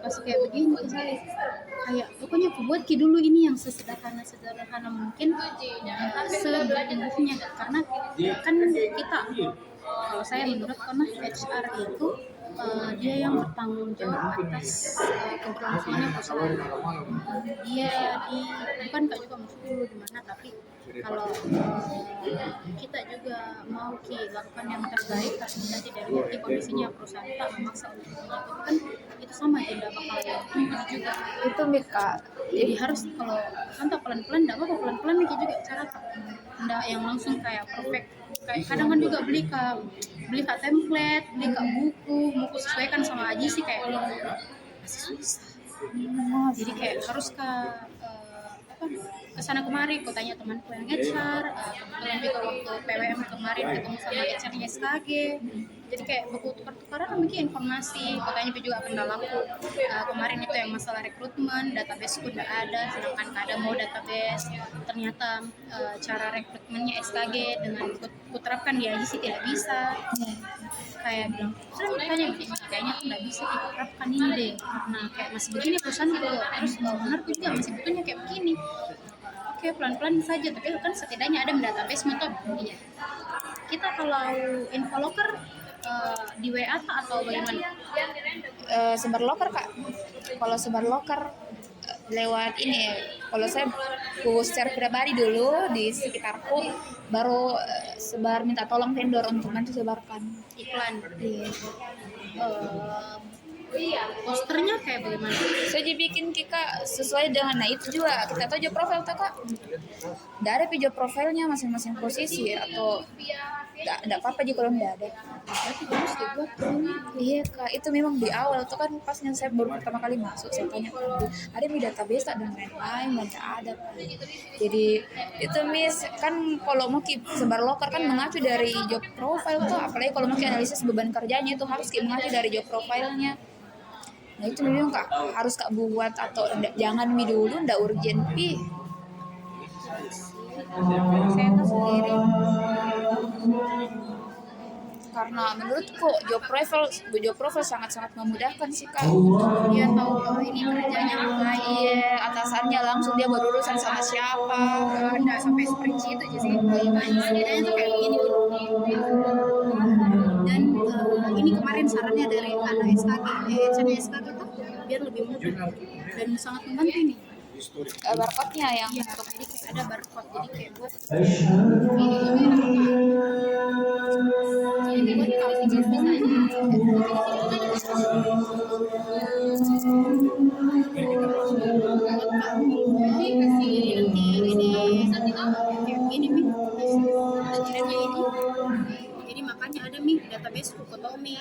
pasti kayak begini misalnya kayak pokoknya aku buat dulu ini yang sesederhana mungkin sebetulnya karena kan kita kalau saya menurut karena HR itu dia yang bertanggung jawab atas keberlangsungannya perusahaan. Dia bukan kak juga masuk dulu gimana, tapi kalau kita juga mau lakukan yang terbaik, tapi kita tidak mengerti kondisinya perusahaan tak memaksa untuk melakukan itu sama tidak bakal juga.
Itu Mika.
Jadi harus kalau nanti pelan-pelan, tidak apa pelan-pelan Mika juga cara tidak yang langsung kayak perfect. Kayak kadang kan juga beli kak template, beli kak buku sesuaikan sama aja sih kayak masih susah. Jadi kayak harus kesana kemari, aku tanya temanku yang HR, kebetulan juga waktu PWM kemarin ketemu sama HR-nya SKG, jadi kayak buku tukar-tukaran bikin informasi, aku tanya juga kendalaku kemarin itu yang masalah rekrutmen, database ku udah ada, sedangkan kadang mau database, ternyata cara rekrutmennya SKG dengan kuterapkan di AJC tidak bisa, kayak bilang, terus tanya kayaknya aku nggak bisa diterapkan ini deh, nah kayak masih begini perusahaan gitu, terus ownerku juga masih betulnya kayak begini. Oke, pelan-pelan saja, tapi kan setidaknya ada database metode. Iya. Kita kalau info locker di WA atau bagaimana?
Sebar loker kak. Kalau sebar loker lewat ini, kalau saya secara pribadi dulu di sekitarku, baru sebar minta tolong vendor untuk nanti sebarkan
Iklan.
Iya.
Posternya kayak bagaimana?
Saya jadi bikin Kika sesuai dengan, nah itu juga kita tahu job profile tak kak, nggak ada job profilnya masing-masing posisi atau nggak apa-apa aja kalau nggak ada.
Berarti harus dibuat ini.
Iya kak, itu memang di awal tuh kan pas yang saya baru pertama kali masuk saya tanya ada di database tak dan lain-lain nggak ada. Jadi itu miss kan kalau mau sebar loker kan mengacu dari job profile tuh, apalagi kalau mau analisis beban kerjanya itu harus mengacu dari job profilenya. Nah itu memang kak harus kak buat atau jangan mi dulu ndak urgent pi.
Saya tuh sendiri
Karena menurutku job profile sangat-sangat memudahkan sih kak.
dia tahu bahwa ini kerjanya apa.
Iya, atasannya langsung dia berurusan sama siapa.
Nggak sampai sprinci itu aja sih. Setidaknya tuh kayak begini gitu. Dan ini kemarin sarannya dari anak SKG, SKG tuh biar lebih mudah dan sangat membantu nih.
Barcode-nya yang
Iya, jadi kayak ada barcode, jadi kayak buat jadi makanya ada nih database Kukotomi,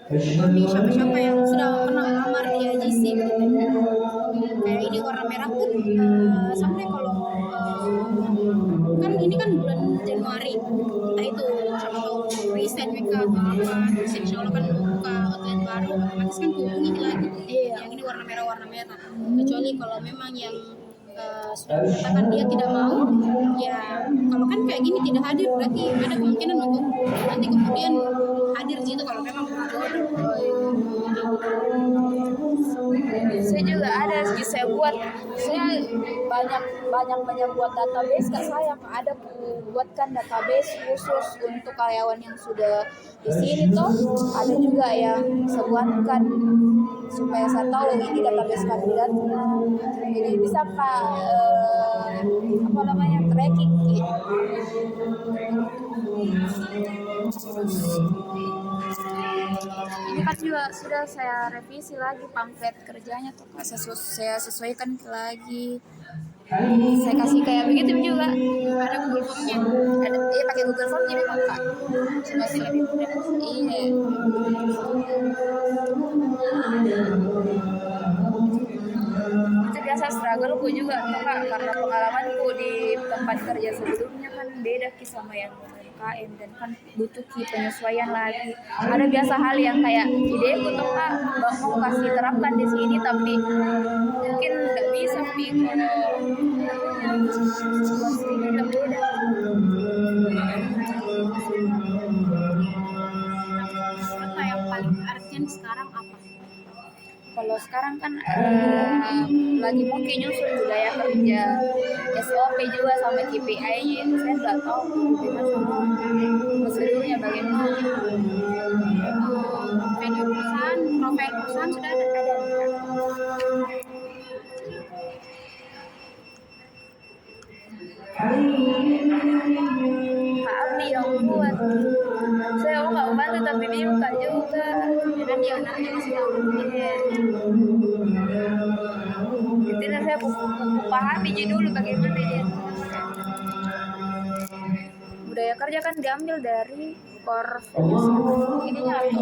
siapa-siapa yang sudah pernah melamar di AJC gitu. Kayak ini warna merah pun sampai kalau kan ini kan bulan Januari, entah itu siapa tahu resign mereka atau apa, terus insya Allah kan buka outlet baru, otomatis kan hubungi lagi. Yang ini warna merah, kecuali kalau memang yang sudah menyatakan dia tidak mau, ya kalau kan kayak gini tidak hadir berarti ada kemungkinan untuk nanti kemudian hadir gitu kalau memang jodoh.
saya juga ada saya buat, saya banyak buat database kak, saya ada buatkan database khusus untuk karyawan yang sudah di sini toh, ada juga yang saya buatkan supaya saya tahu ini database kandidatnya, jadi bisa kak apa namanya tracking gitu. Ini kan juga sudah saya revisi lagi pamflet kerjanya tuh kak, saya sesuaikan lagi, saya kasih kayak begitu juga.
Ada Google Form-nya,
Ada pakai Google Form jadi kak masih lebih mudah. Iya. Itu biasa struggle ku juga tuh kak, karena pengalamanku di tempat kerja sebelumnya kan beda sama yang UMKM dan kan butuh penyesuaian lagi. Ada biasa hal yang kayak ideku tuh kak mau kasih terapkan di sini tapi mungkin nggak bisa nih kalau situasinya udah beda.
apa yang paling urgent sekarang apa?
Kalau sekarang kan lagi mau nyusun budaya kerja, SOP juga sama KPI-nya itu saya nggak tahu bagaimana prosedurnya bagaimana.
Value perusahaan, profil perusahaan sudah ada.
Kak Abdi yang buat, saya mau nggak bantu tapi bingung kak juga.
Dan dia nanti kasih tahu.
Intinya saya pahami aja dulu bagaimana dia. Budaya kerja kan diambil dari core values. Ininya apa?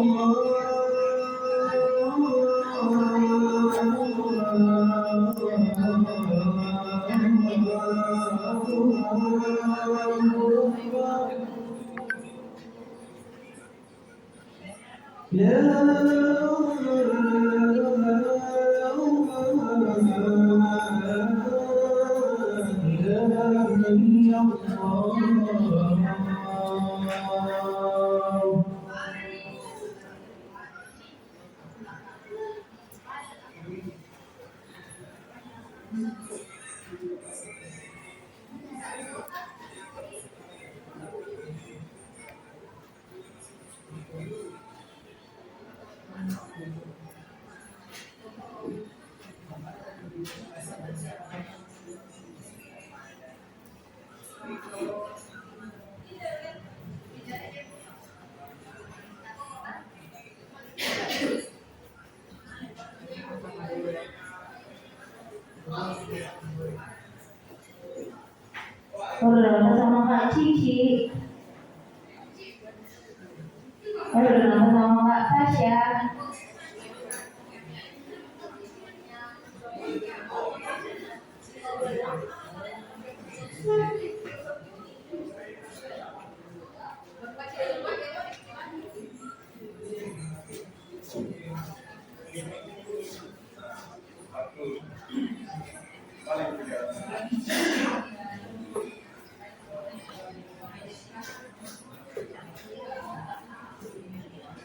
Tasya.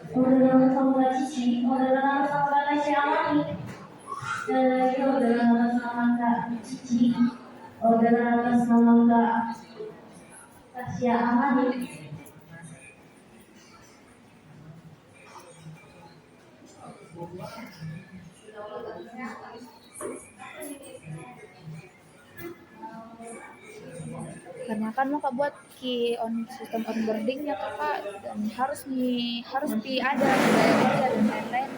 Orderan sama Cici, orderan sama Tasya Amani. Orderan sama Kak Cici, orderan sama Kak Tasya Amani.
Karena kan mau kak buat sistem onboardingnya tuh kak, dan harus di ada budaya kerja dan lain-lain.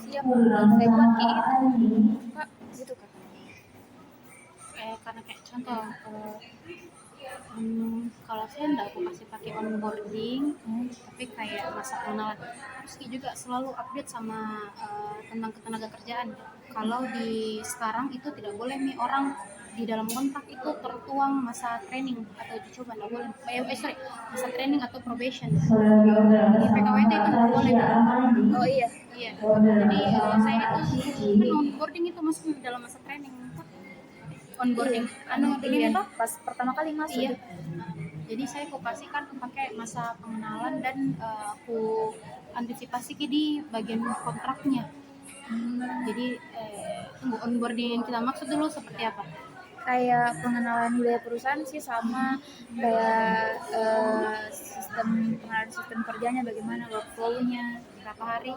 Siap, saya buat ki itu kak, gitu kak.
Karena kayak contoh kalau saya enggak aku kasih pakai onboarding, tapi kayak masa pengenalan. Terus juga selalu update sama tentang ketenaga kerjaan. Kalau di sekarang itu tidak boleh nih orang di dalam kontrak itu tertuang masa training atau uji coba, nggak boleh. Masa training atau probation. Di PKWT itu nggak boleh.
Oh iya.
Iya. Jadi saya itu kan onboarding itu masuk dalam masa training. Onboarding,
Iya,
apa?
pas pertama kali masuk.
Iya. Jadi saya kasihkan pakai masa pengenalan dan aku antisipasi di bagian kontraknya. Jadi tunggu onboarding yang kita maksud dulu seperti apa?
Kayak pengenalan budaya perusahaan sih, sama kayak pengenalan sistem kerjanya, bagaimana workflow-nya, berapa hari.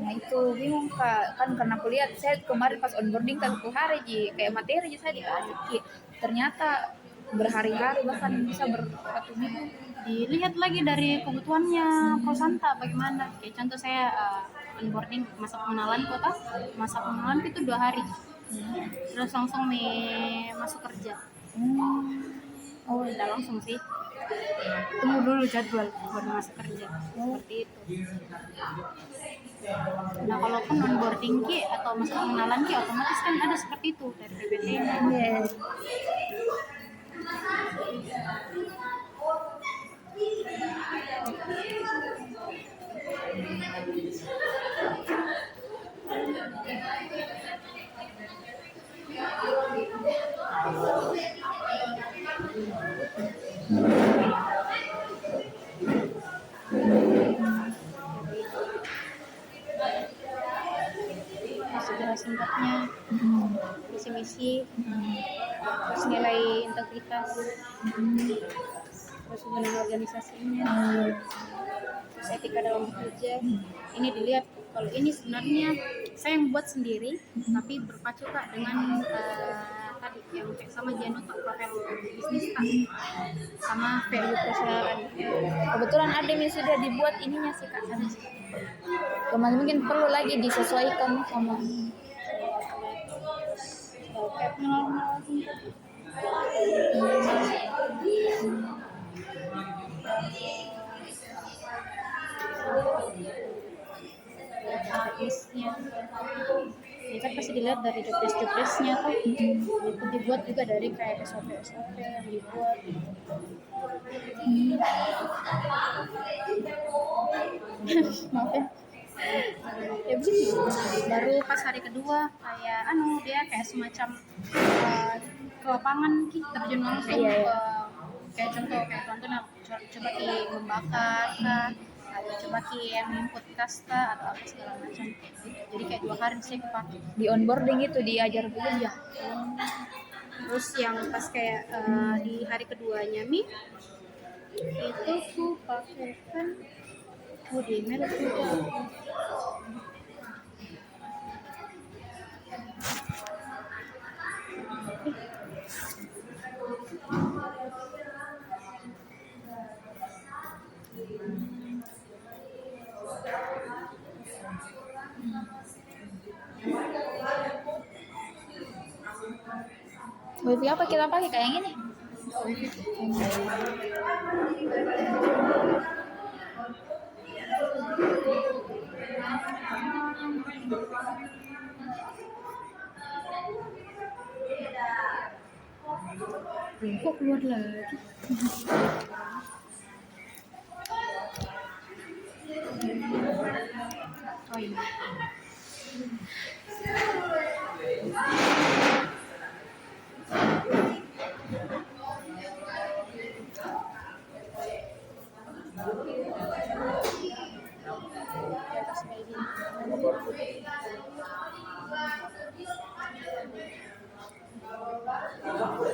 Nah itu bingung kak, kan karena kuliah saya kemarin pas onboarding kan 1 hari kayak materi saya dikasih ternyata berhari-hari, bahkan bisa bersatu minggu.
Dilihat lagi dari kebutuhannya Prosanta bagaimana. Kayak contoh saya onboarding masa pengenalan itu 2 hari. Terus langsung nih masuk kerja.
Oh
Udah langsung sih. Tunggu dulu jadwal baru masuk kerja. Seperti itu. Nah kalaupun onboarding atau masa pengenalan otomatis kan ada seperti itu dari PPT.
yes.
Segera singkatnya, visi-misi, terus nilai integritas, terus hubungan organisasinya, terus etika dalam bekerja. Ini dilihat kalau ini sebenarnya saya yang buat sendiri, tapi berpacu kak dengan tadi yang sama Janota profil bisnis kak, sama value perusahaan.
Kebetulan ada yang sudah dibuat ininya sih kak, ada sih. Cuman mungkin perlu lagi disesuaikan sama
Kayak pengenalan teknisnya. Ini kan pasti dilihat dari job desk-nya tuh. Dibuat juga dari kayak SOP yang dibuat. Maaf ya begini, baru pas hari kedua kayak dia kayak semacam ke lapangan terjun langsung ke kayak contoh coba membakar kah, atau coba yang input kasta atau apa segala macam. Jadi kayak 2 hari sih kepake
di onboarding itu diajar dulu ya.
Terus yang pas kayak di hari keduanya itu aku pakai kan di email juga.
Wifi apa kita pakai kayak yang ini?
Kok keluar lagi? Oh ini.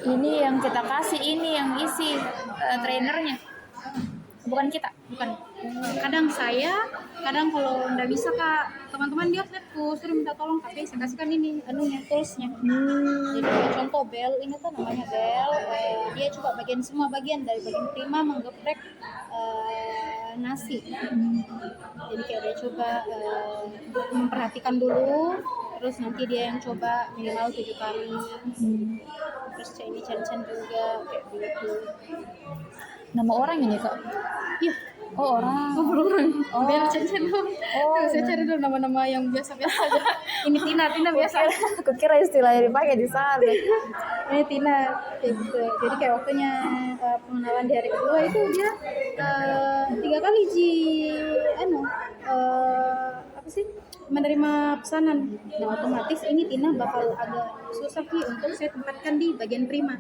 Ini yang kita kasih, ini yang isi trainernya. Bukan kita.
Bukan. Kadang kalau nggak bisa kak, teman-teman dia aku suruh minta tolong, tapi saya kasihkan ini anunya toolsnya. Jadi kayak contoh bel, ini kan namanya bel. Dia coba bagian semua bagian dari bagian prima menggeprek nasi. Jadi kayak dia coba memperhatikan dulu, terus nanti dia yang coba minimal 7 kali. Terus kayak ini Chan juga kayak gitu.
Nama orang ini kak?
Iya.
Oh orang.
Orang.
Oh.
Bel Chan.
Oh,
Saya cari dulu nama-nama yang biasa-biasa aja. Ini Tina biasa.
Aku kira istilahnya dipakai di sana.
Ini Tina kayak gitu. Jadi kayak waktunya pengenalan di hari kedua itu dia 3 kali apa sih menerima pesanan. Nah otomatis ini Tina bakal agak susah untuk saya tempatkan di bagian prima.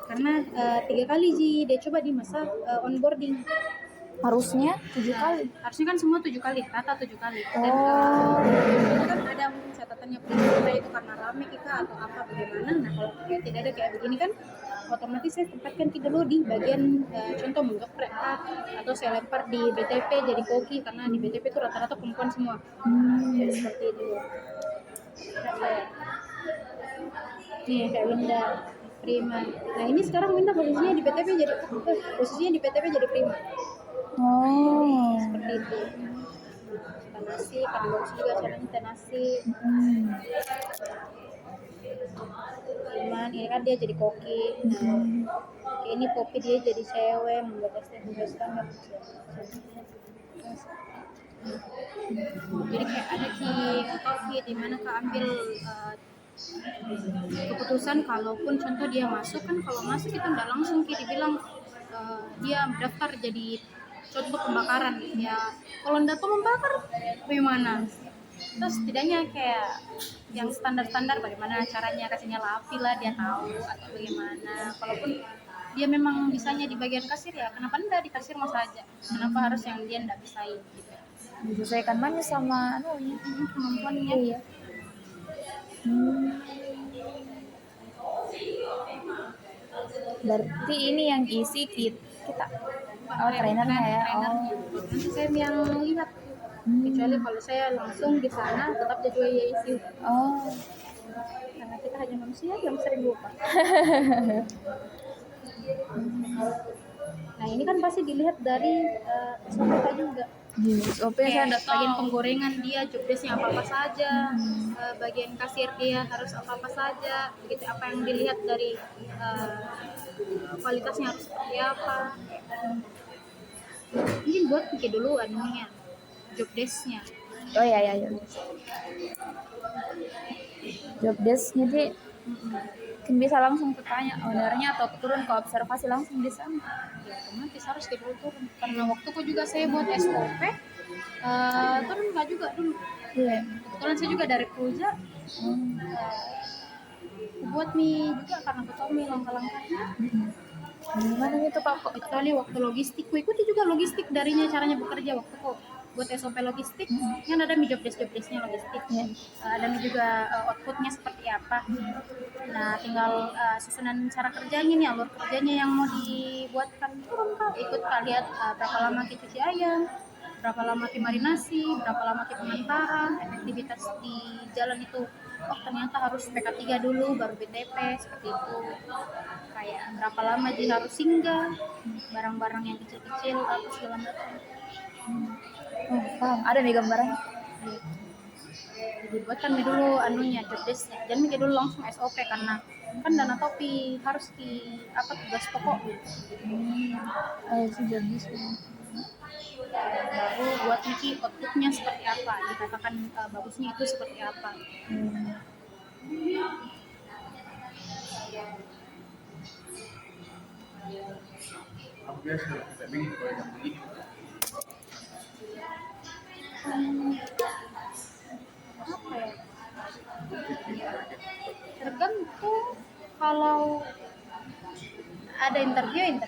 Karena 3 kali dia coba di masa onboarding.
Harusnya 7 kali.
Harusnya kan semua 7 kali, rata 7 kali. Dan itu kan ada mungkin catatannya kita itu karena rame kita atau apa bagaimana. Nah kalau tidak ada kayak begini kan, otomatis saya tempatkan dulu di bagian contoh menggeprek atau saya lempar di BTP jadi koki, karena di BTP itu rata-rata perempuan semua. Jadi seperti itu. Nih kayak Winda prima. Nah ini sekarang Winda posisinya di BTP jadi prima.
Oh.
Seperti itu. Kita nasi, kan bagus juga caranya kita nasi. Cuman ini kan dia jadi koki. Nah, ini kopi dia jadi cewek, membuat ST standar. Jadi kayak ada kopi di mana Kak ambil keputusan kalaupun contoh dia masuk kan, kalau masuk kita nggak langsung dibilang dia daftar jadi contoh pembakaran ya, kalau nggak tahu membakar bagaimana, terus setidaknya kayak yang standar-standar bagaimana caranya kasihnya lapi lah dia tahu atau bagaimana. Kalaupun dia memang bisanya di bagian kasir ya kenapa enggak di kasir mas aja, kenapa harus yang dia enggak bisain gitu.
Disesuaikan banyak sama
kemampuannya.
Iya. Berarti ini yang isi kita. Oh trainernya ya.
Trainernya. Nanti saya yang lihat. Kecuali kalau saya langsung di sana tetap jadi isi.
Oh.
Karena kita hanya manusia yang sering lupa. Nah ini kan pasti dilihat dari SOP juga.
SOP saya ada
bagian penggorengan dia, jobdesknya apa saja, bagian kasir dia harus apa saja, begitu apa yang dilihat dari kualitasnya harus seperti apa. Mungkin buat pikir dulu anunya, jobdesknya.
Oh ya. Jobdesk jadi mungkin bisa langsung bertanya ownernya atau turun ke observasi langsung di sana.
Ya otomatis harus turun karena waktuku juga saya buat SOP turun nggak juga dulu.
Iya.
Kebetulan saya juga dari Puja buat mie juga karena betul mie langkah-langkahnya.
Gimana itu Pak?
Kecuali waktu logistik, ikuti juga logistik darinya caranya bekerja waktu kok buat SOP logistik kan ada job desknya logistik, ada juga outputnya seperti apa. Nah tinggal susunan cara kerjanya nih, alur kerjanya yang mau dibuatkan turun kak, ikut kak lihat berapa lama kita cuci ayam, berapa lama kita marinasi, berapa lama kita pengantaran, efektivitas di jalan itu. Oh ternyata harus PK3 dulu baru BTP seperti itu. Kayak berapa lama dia harus singgah, barang-barang yang kecil-kecil apa segala macam.
Oh, paham. Ada nih gambaran.
Jadi buatkan dulu anunya jobdesknya, jangan mikir dulu langsung SOP karena kan dana topi harus di apa tugas pokok.
Jobdesk.
Baru buat mikir outputnya seperti apa, dikatakan bagusnya itu seperti apa.
Aku biasa kayak begini kalau jam begini.
Apa ya, tergantung. Kalau ada interview,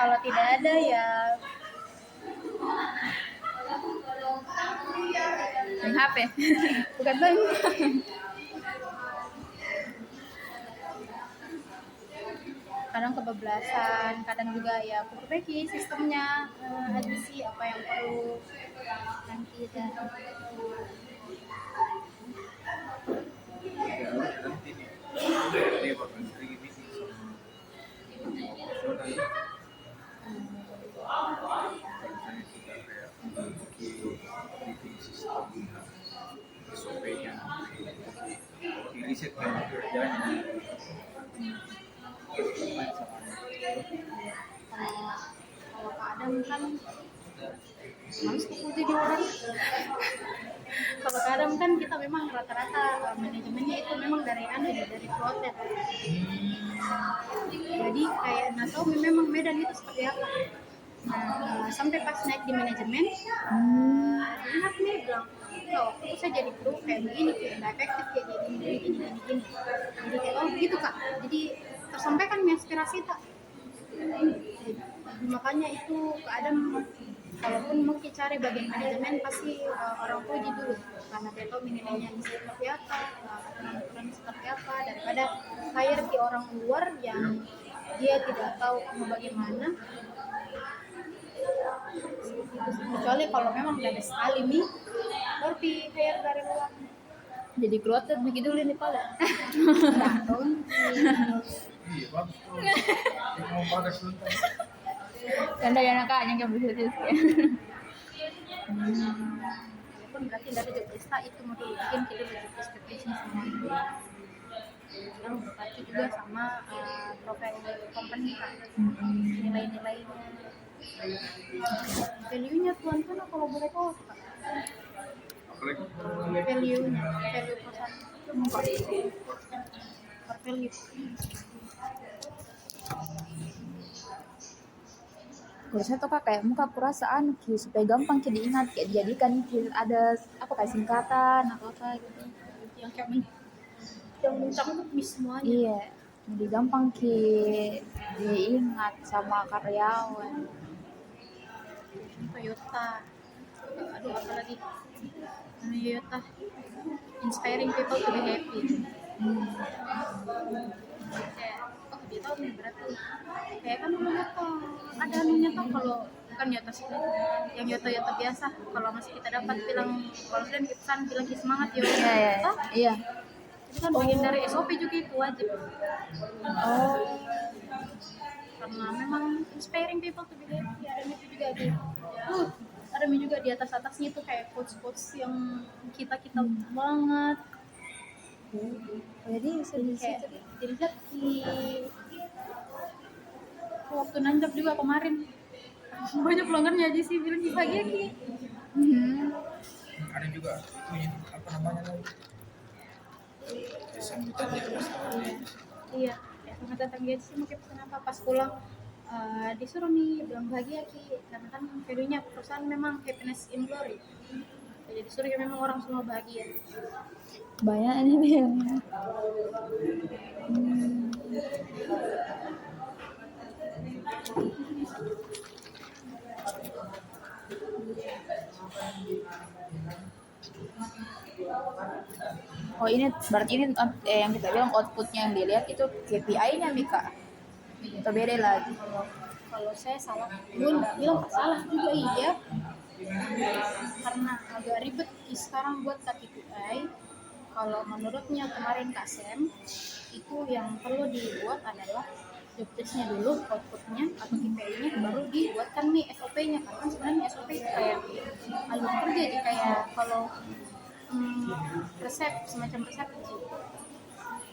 kalau tidak ada ya
Main HP.
bukan bang. Kadang kebablasan, kadang juga ya aku perbaiki sistemnya, aja sih apa yang perlu nanti dan
Ya nanti nih. Dia bakal sering meeting sama profesional. Kalau misalnya kita kayak meeting sistem SOP-nya, di riset kan kerjanya.
kalau Kak Adam kan harus aku jadi orang. Kalau Kak Adam kan kita memang rata-rata manajemennya itu memang dari floater. Jadi kayak nggak tahu memang Medan itu seperti apa. Nah, sampai pas naik di manajemen, enak nih bilang, ya waktu itu saya jadi kru kayak begini, kayak nggak efektif kayak gini. Jadi kayak oh begitu Kak. Jadi tersampaikan aspirasi tak. Makanya itu keadaan kalaupun mau cari bagian manajemen pasti orang puji dulu karena dia tahu nilainya seperti apa, aturan seperti apa, daripada hire di orang luar yang dia tidak tahu mau bagaimana. Kecuali kalau memang udah ada sekali nih baru di hire dari luar.
Jadi keluar tuh begitu dulu nih pala.
Nah,
Iya bagus tuh. Mau bagas nonton.
Tanda yang nakaknya yang bisa sih.
walaupun berarti dari job desa itu mau bikin kita job expectation semua itu yang berarti juga sama profil company kan, nilai-nilainya, value-nya tuan-tuan kalau boleh tahu Kak. value perusahaan per value.
Kurasa tuh Kak, kayak muka perasaan supaya gampang diingat, kayak dijadikan ada apa kayak singkatan apa gitu.
Yang kayak yang mencakup semuanya.
Iya, jadi gampang diingat sama karyawan.
Toyota, aduh apalagi Toyota, inspiring people to be happy. Kayak oh dia tahu nih berarti kayak kan Toyota ada anunya tuh, kalau bukan Toyota sih yang Toyota biasa, kalau masih kita dapat bilang kalau sudah kita bilang semangat yo.
Iya.
Itu kan bagian dari SOP juga itu wajib.
Oh,
Karena memang inspiring people to be happy. Ada itu juga di ada juga di atasnya itu kayak quotes yang kita banget.
jadi bisa di
Kayak
situ.
dilihat di waktu nanjak juga kemarin banyak pelanggannya aja sih bilang bahagia Ki.
Ada juga itunya apa namanya lagi? Sambutannya pasti.
Iya, ya sama datang dia sih mungkin pesan apa pas pulang disuruh nih bilang bahagia Ki, karena kan value-nya perusahaan memang happiness in glory. Jadi disuruh ya memang orang semua bahagia.
Banyak ini yang Oh ini berarti ini yang kita bilang outputnya yang dilihat itu KPI-nya Mika. Itu beda lagi.
Kalau saya salah, bilang salah juga iya, karena agak ribet sekarang buat KPI. Kalau menurutnya kemarin Kak Sam itu yang perlu dibuat adalah job desk-nya dulu, outputnya atau KPI-nya, baru dibuatkan nih SOP-nya. Karena sebenarnya SOP itu kayak alur kerja, jadi kayak kalau resep, semacam resep gitu.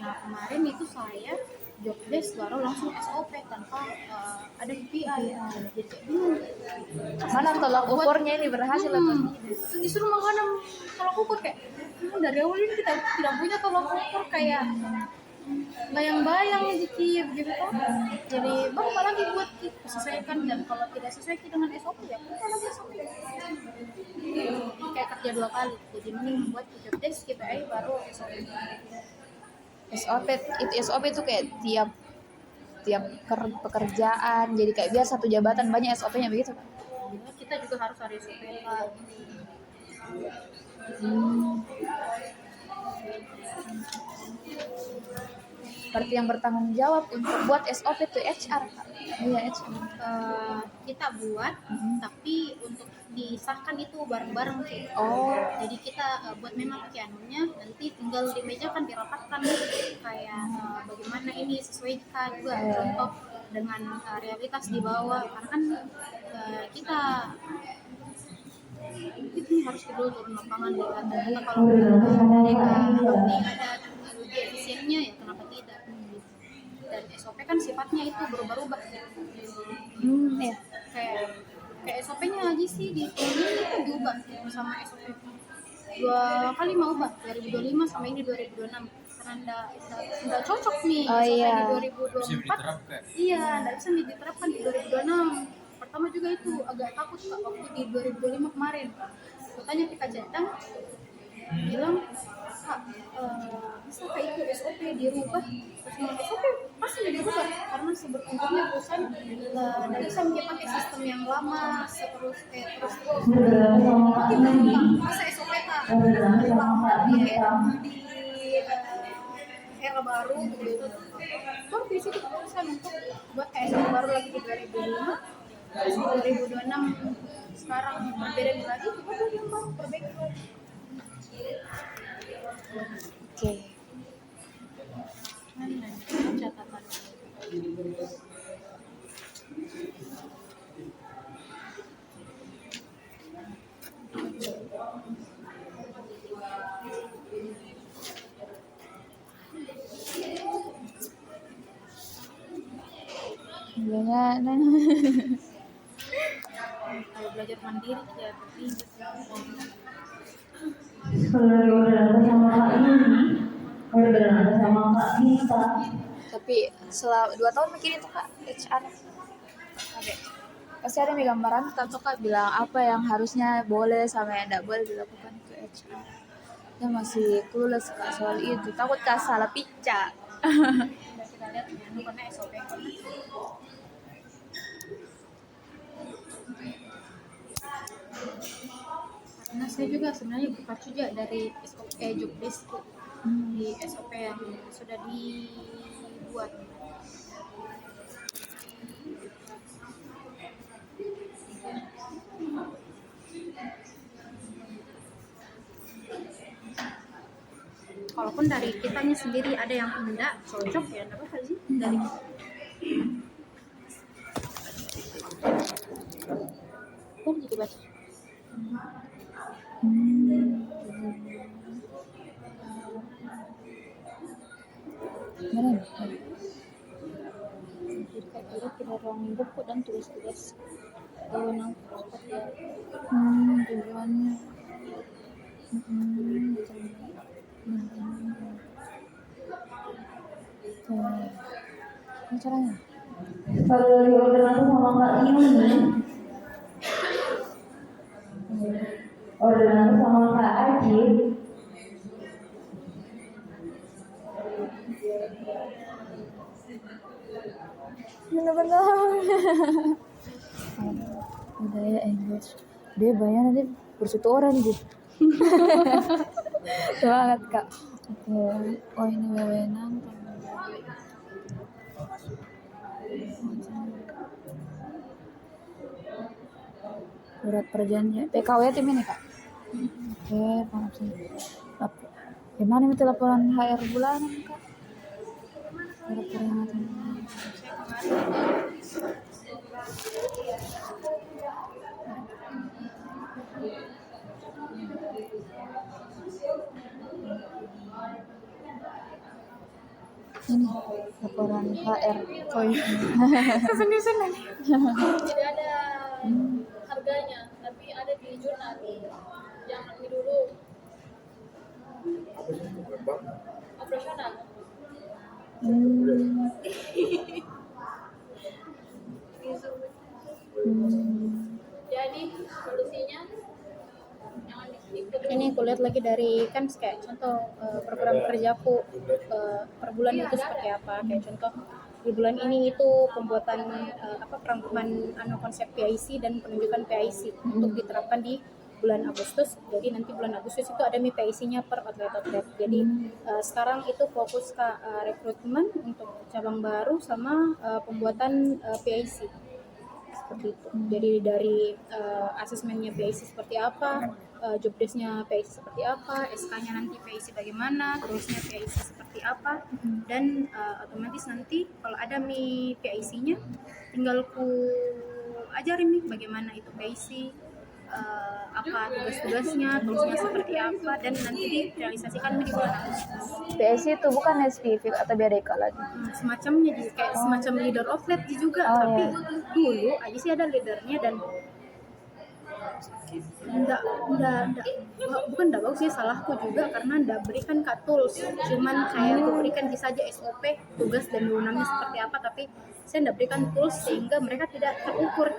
Nah kemarin itu saya job desk baru langsung SOP tanpa ada KPI. Jadi kayak bingung.
Mana tolak ukurnya ini berhasil atau tidak?
Terus disuruh menghadam tolak ukur kayak dari awal ini kita tidak punya tolak ukur, kayak bayang-bayang jadi begitu toh. Jadi berapa lagi buat kita sesuaikan, dan kalau tidak sesuai dengan SOP ya kita lagi SOP. Kayak kerja 2 kali, jadi mending buat job desk KPI baru SOP.
SOP itu kayak tiap pekerjaan, jadi kayak biar satu jabatan banyak SOP-nya begitu.
Ya, kita juga harus ada SOP Kak.
Berarti yang bertanggung jawab untuk buat SOP itu HR, Kak. Iya, HR.
Kita buat, tapi untuk disahkan itu bareng-bareng sih.
Oh.
Jadi kita buat memang pakai anunya, nanti tinggal di meja kan dirapatkan kayak bagaimana ini sesuaikan juga contoh dengan realitas di bawah, karena kan kita itu harus dulu turun lapangan dengan ternyata kalau nanti ada uji efisiennya ya kenapa tidak, dan SOP kan sifatnya itu berubah-ubah
Ya.
kayak SOP-nya aja sih di ini itu diubah sama SOP 2 kali mau ubah 2025 sama ini 2026 karena nggak cocok nih
Oh,
SOP
iya.
di
Bisa
2024
diterapkan.
iya nggak bisa nih diterapkan di 2026. Pertama juga itu agak takut Kak, waktu di 2025 kemarin aku tanya PK Jatang bilang Kak bisa Kak itu SOP dirubah, terus SOP pasti dirubah karena sebetulnya perusahaan nggak bisa pakai sistem yang lama terus masa SOP Kak lama di era baru gitu. Baru di situ keputusan untuk buat SOP baru lagi di 2005 terus 2026 sekarang berbeda lagi coba tuh yang baru perbaiki lagi.
Oke.
Mana catatan
Nah.
kalau belajar mandiri ya tapi
Tapi selama 2 tahun mungkin itu Kak HR. Oke. Pasti ada nih gambaran atau Kak bilang apa yang harusnya boleh sama yang tidak boleh dilakukan ke HR. Dia masih clueless Kak soal itu. Takut Kak salah pica.
kita lihat ya karena SOP karena saya juga sebenarnya buka juga dari SOP job desk di SOP yang sudah dibuat. Kalaupun dari kitanya sendiri ada yang enggak cocok ya enggak apa-apa sih dari kita. Jadi baca.
Benar. Kira-kira kita ruang buku dan tulis-tulis. Wewenang seperti tujuannya. Ini caranya.
Kalau diorder sama Kak Yuni, orderan sama Kak Aji,
Benar-benar. Budaya English. Dia bayar nanti bersetoran gitu. Semangat Kak. Oke. Oh ini wewenang. Surat perjanjian PKW tim ini Kak. Oke, maaf sih. Gimana itu laporan HR bulanan Kak? Surat peringatan. Ini laporan HR. Oh iya.
Senang-senang. Tidak ada harganya, tapi ada di jurnal. Jangan ambil dulu. Operasional.
Hmm.
Jadi solusinya ini kulihat lagi dari kan kayak contoh program kerjaku per bulan itu seperti apa, kayak contoh di bulan ini itu pembuatan perangkuman konsep PIC dan penunjukan PIC untuk diterapkan di bulan Agustus. Jadi nanti bulan Agustus itu ada PIC-nya per outlet. Jadi sekarang itu fokus ke rekrutmen untuk cabang baru sama pembuatan PIC seperti itu. Jadi dari asesmennya PIC seperti apa, job desk-nya PIC seperti apa, SK-nya nanti PIC bagaimana, terusnya PIC seperti apa, dan otomatis nanti kalau ada PIC-nya tinggal ku ajarin bagaimana itu PIC, apa tugas-tugasnya, terusnya seperti apa, dan nanti direalisasikan di bulan Agustus.
PSC itu bukan SPV atau BDK lagi.
Semacamnya jadi kayak semacam leader outlet juga, tapi dulu aja sih ada leadernya dan bukan bagus sih, salahku juga karena ndak berikan tools, cuman kayak aku berikan saja SOP tugas dan wewenangnya seperti apa, tapi saya ndak berikan tools sehingga mereka tidak terukur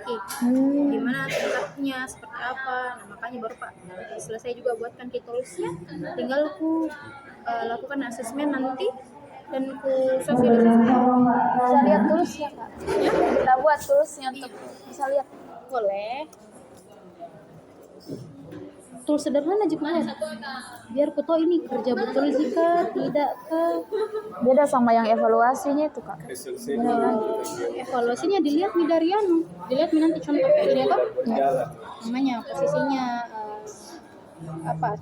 gimana tingkatnya seperti apa. Nah, makanya baru Pak selesai juga buatkan toolsnya, tinggal aku lakukan asesmen nanti dan ku sosialisasi.
Bisa lihat tulisnya Kak. Kita buat tulisnya untuk bisa lihat.
Boleh. Tools sederhana juga ya, biar ku tahu ini kerja betul jika tidak ke.
Beda sama yang evaluasinya itu Kak.
Evaluasinya dilihat dari dilihat nanti contoh kayak ini tuh namanya posisinya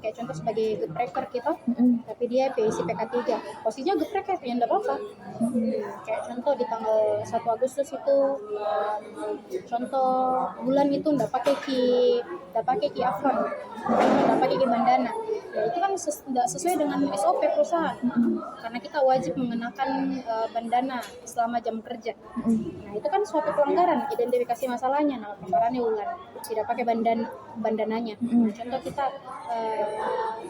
kayak contoh sebagai gepreker kita, tapi dia PIC PK3, posisinya gepreker yang enggak apa-apa. Kayak contoh di tanggal 1 Agustus itu contoh bulan itu enggak pakai ki afron, enggak pakai ki bandana. Ya, itu kan tidak sesuai dengan SOP perusahaan, karena kita wajib mengenakan bandana selama jam kerja. Nah itu kan suatu pelanggaran, identifikasi masalahnya. Nah pelanggarannya ulang tidak pakai bandananya. Nah, contoh kita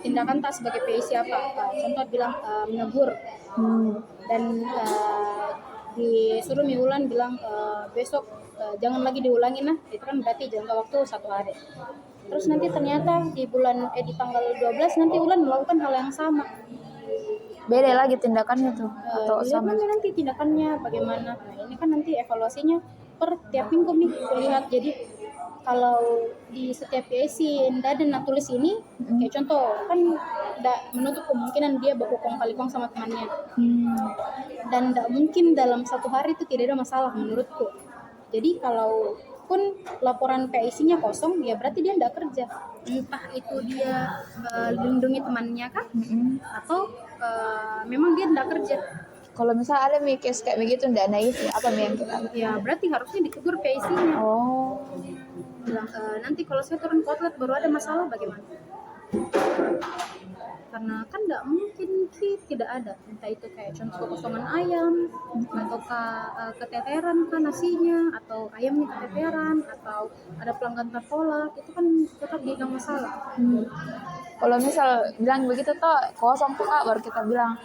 tindakan tak sebagai PIC apa? Contoh bilang menegur dan disuruh Miulan bilang besok jangan lagi diulangi, nah itu kan berarti jangka waktu 1 hari. Terus nanti ternyata di tanggal 12 nanti Ulan melakukan hal yang sama.
Beda lagi tindakannya tuh atau sama?
Nanti tindakannya bagaimana? Nah ini kan nanti evaluasinya per tiap minggu lihat. Jadi kalau di setiap PIC ndak ada tulis ini, kayak contoh kan ndak menutup kemungkinan dia berhubung kalikong sama temannya. Dan ndak mungkin dalam 1 hari itu tidak ada masalah menurutku. Jadi kalau pun laporan PIC-nya kosong, ya berarti dia ndak kerja. Entah itu dia lindungi temannya kah, atau memang dia ndak kerja.
Kalau misalnya ada case kayak begitu ndak naif ya, apa yang kita?
Ya berarti harusnya ditegur PIC-nya.
Oh.
Bilang nanti kalau saya turun ke outlet baru ada masalah bagaimana? Karena kan nggak mungkin tidak ada, entah itu kayak contoh kekosongan ayam atau keteteran kan nasinya, atau ayamnya keteteran, atau ada pelanggan tertolak, itu kan tetap dibilang masalah.
Kalau misal bilang begitu toh kosong tuh Kak, baru kita bilang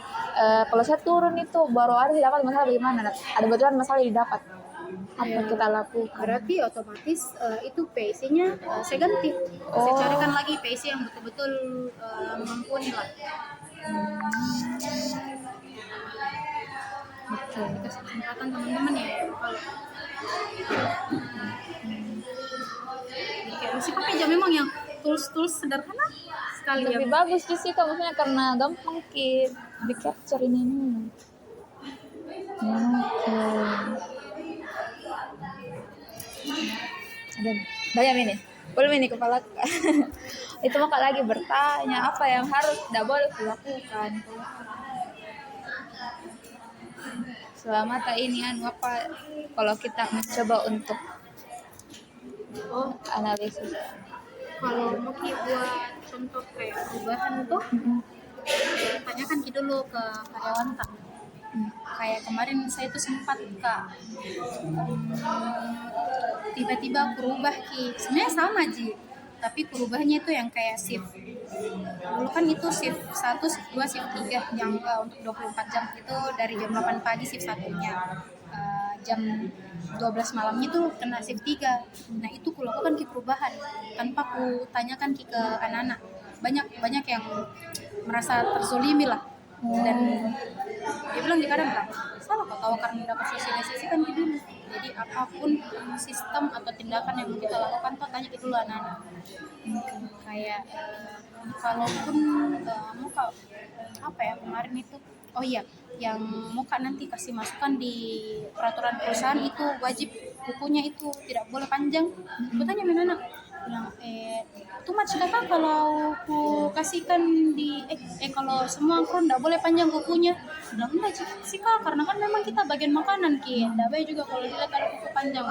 kalau saya turun itu baru ada dapat masalah bagaimana? Ada betulan masalah didapat. Apa kita lakukan?
Berarti otomatis itu PIC-nya saya ganti. Saya carikan lagi PIC yang betul-betul mumpuni lah. Oke. Dikasih kesempatan teman-teman ya. Kayak mesti pakai aja memang yang tools sederhana sekali.
Lebih bagus sih Kak, maksudnya karena gampang di capture ini. Oke. Ada banyak ini, belum ini kepala itu maka lagi bertanya apa yang harus tidak boleh dilakukan selama ini apa kalau kita mencoba untuk analisis.
Kalau mau buat contoh kayak perubahan tuh tanyakan dulu ke karyawan Kak. Kayak kemarin saya tuh sempat Kak tiba-tiba berubah sebenarnya sama Ji, tapi perubahannya itu yang kayak shift Dulu kan itu shift 1, shift 2, shift 3 yang untuk 24 jam itu dari jam 8 pagi shift satunya. Jam 12 malamnya itu kena shift 3. Nah itu kulakukan ki perubahan tanpa ku tanyakan ki ke anak-anak. Banyak yang merasa terzolimi lah. Dan dia bilang di kadang bilang, salah kau tahu karena dapat sosialisasikan ki dulu. Jadi apapun sistem atau tindakan yang kita lakukan tuh tanya dulu anak-anak. Kayak kalaupun muka apa ya kemarin itu, oh iya, yang muka nanti kasih masukan di peraturan perusahaan itu wajib bukunya itu tidak boleh panjang. Aku tanya sama anak bilang itu much kata kalau ku kasihkan di kalau semua kru nggak boleh panjang kukunya. Bilang enggak sih kak, karena kan memang kita bagian makanan ki, nggak baik juga kalau dilihat ada kuku panjang.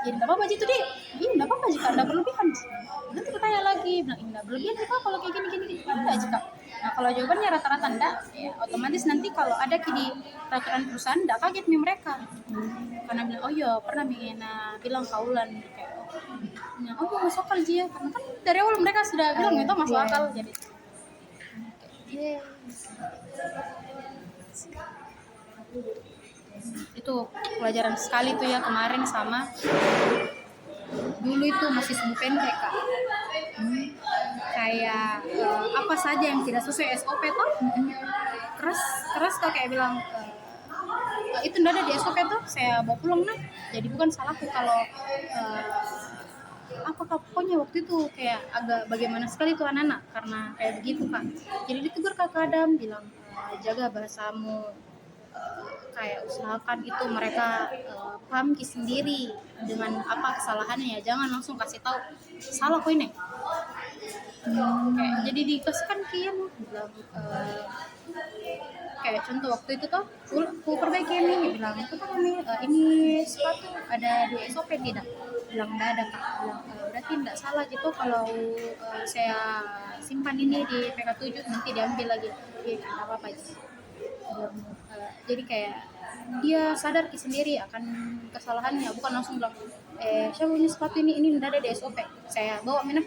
Jadi nggak apa-apa gitu deh, ini nggak apa-apa jika ada berlebihan. Nanti bertanya lagi, bilang ini nggak berlebihan sih kak kalau kayak gini enggak jika. Nah kalau jawabannya rata-rata enggak, ya otomatis nanti kalau ada di peraturan perusahaan enggak kaget nih mereka. Karena bilang oh iya pernah bilang kaulan kayak oh iya masuk akal aja ya, karena kan dari awal mereka sudah bilang itu masuk akal jadi. Itu pelajaran sekali tuh ya kemarin sama dulu itu masih subuh pendek kak. Kayak apa saja yang tidak sesuai SOP tuh keras tuh kayak bilang itu nggak ada di SOP tuh saya bawa pulang nah. Jadi bukan salahku kalau apakah pokoknya waktu itu kayak agak bagaimana sekali tuh anak-anak karena kayak begitu kan. Jadi ditegur kakak Adam bilang jaga bahasamu, kayak usahakan itu mereka paham sendiri dengan apa kesalahannya ya, jangan langsung kasih tahu salah kok ini. Kayak jadi dikasihkan kian bilang kayak contoh waktu itu tuh aku perbaiki ini bilang itu kan ini sepatu ada di SOP tidak, bilang enggak ada kak. Bilang berarti enggak salah gitu kalau saya simpan ini di PK7 nanti diambil lagi ya enggak apa-apa aja. Jadi kayak dia sadar sendiri akan kesalahannya, bukan langsung bilang saya punya sepatu ini enggak ada di SOP saya bawa mana.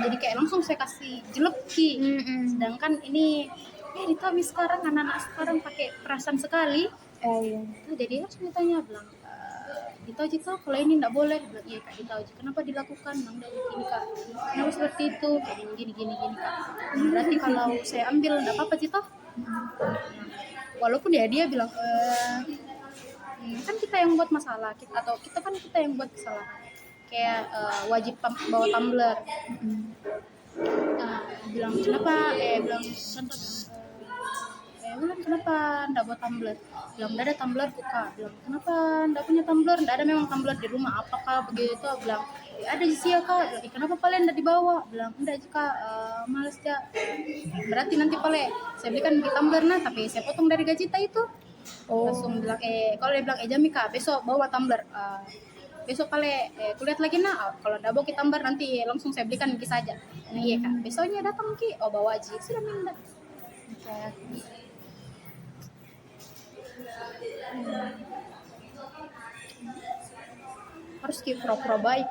Jadi kayak langsung saya kasih jelek ki. Sedangkan ini ditami sekarang anak-anak sekarang pakai perasaan sekali. Nah, jadi langsung ditanya bilang Dito kalau ini enggak boleh. Bilang iya kak Dito kenapa dilakukan? Bilang gini kak kenapa seperti itu kayak gini kak. Berarti kalau saya ambil enggak apa-apa Dito. Walaupun ya dia bilang kan kita yang buat masalah atau kita yang buat kesalahan kayak wajib bawa tumbler. Bilang kenapa bilang contoh bilang kenapa ndak bawa tumbler, bilang ndak ada tumbler kak. Bilang kenapa ndak punya tumbler, ndak ada memang tumbler di rumah apakah begitu. Bilang ada sih ya kak. Bilang kenapa kalian ndak dibawa. Bilang enggak jika males ya. Berarti nanti pale saya belikan di tumbler nah tapi saya potong dari gaji itu. Langsung bilang kalau dia bilang Jami kak besok bawa tumbler, besok pale kulihat lagi nah kalau ndak bawa tumbler nanti langsung saya belikan ki saja. Nah iya kak besoknya datang ki bawa aja sudah minta kayak harus ki pro baik.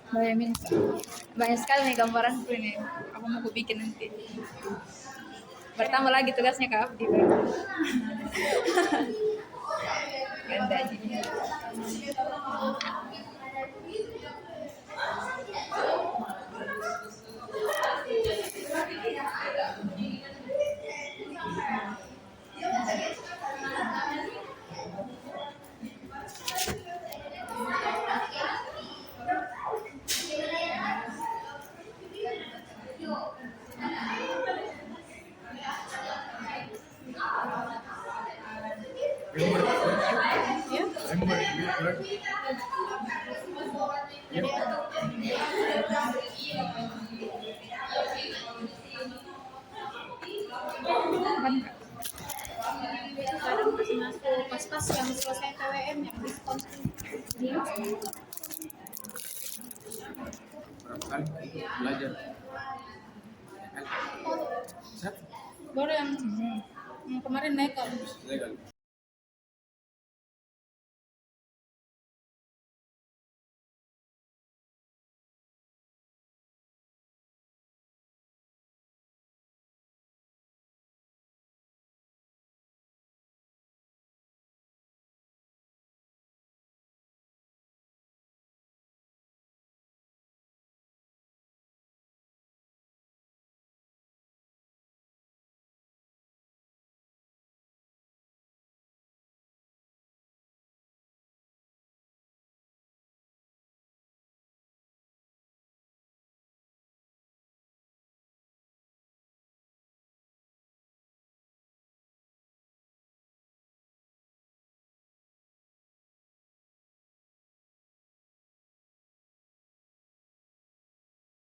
Bayangin banyak sekali nih gambaranku ini. Aku mau bikin nanti. Bertambah lagi tugasnya Kak Abdi. Ganda aja.
Kadang kasih masuk pas-pas yang selesai TWM yang diskon.
Berapa kali belajar? Satu.
Baru yang Kemarin naik kok.
Legal.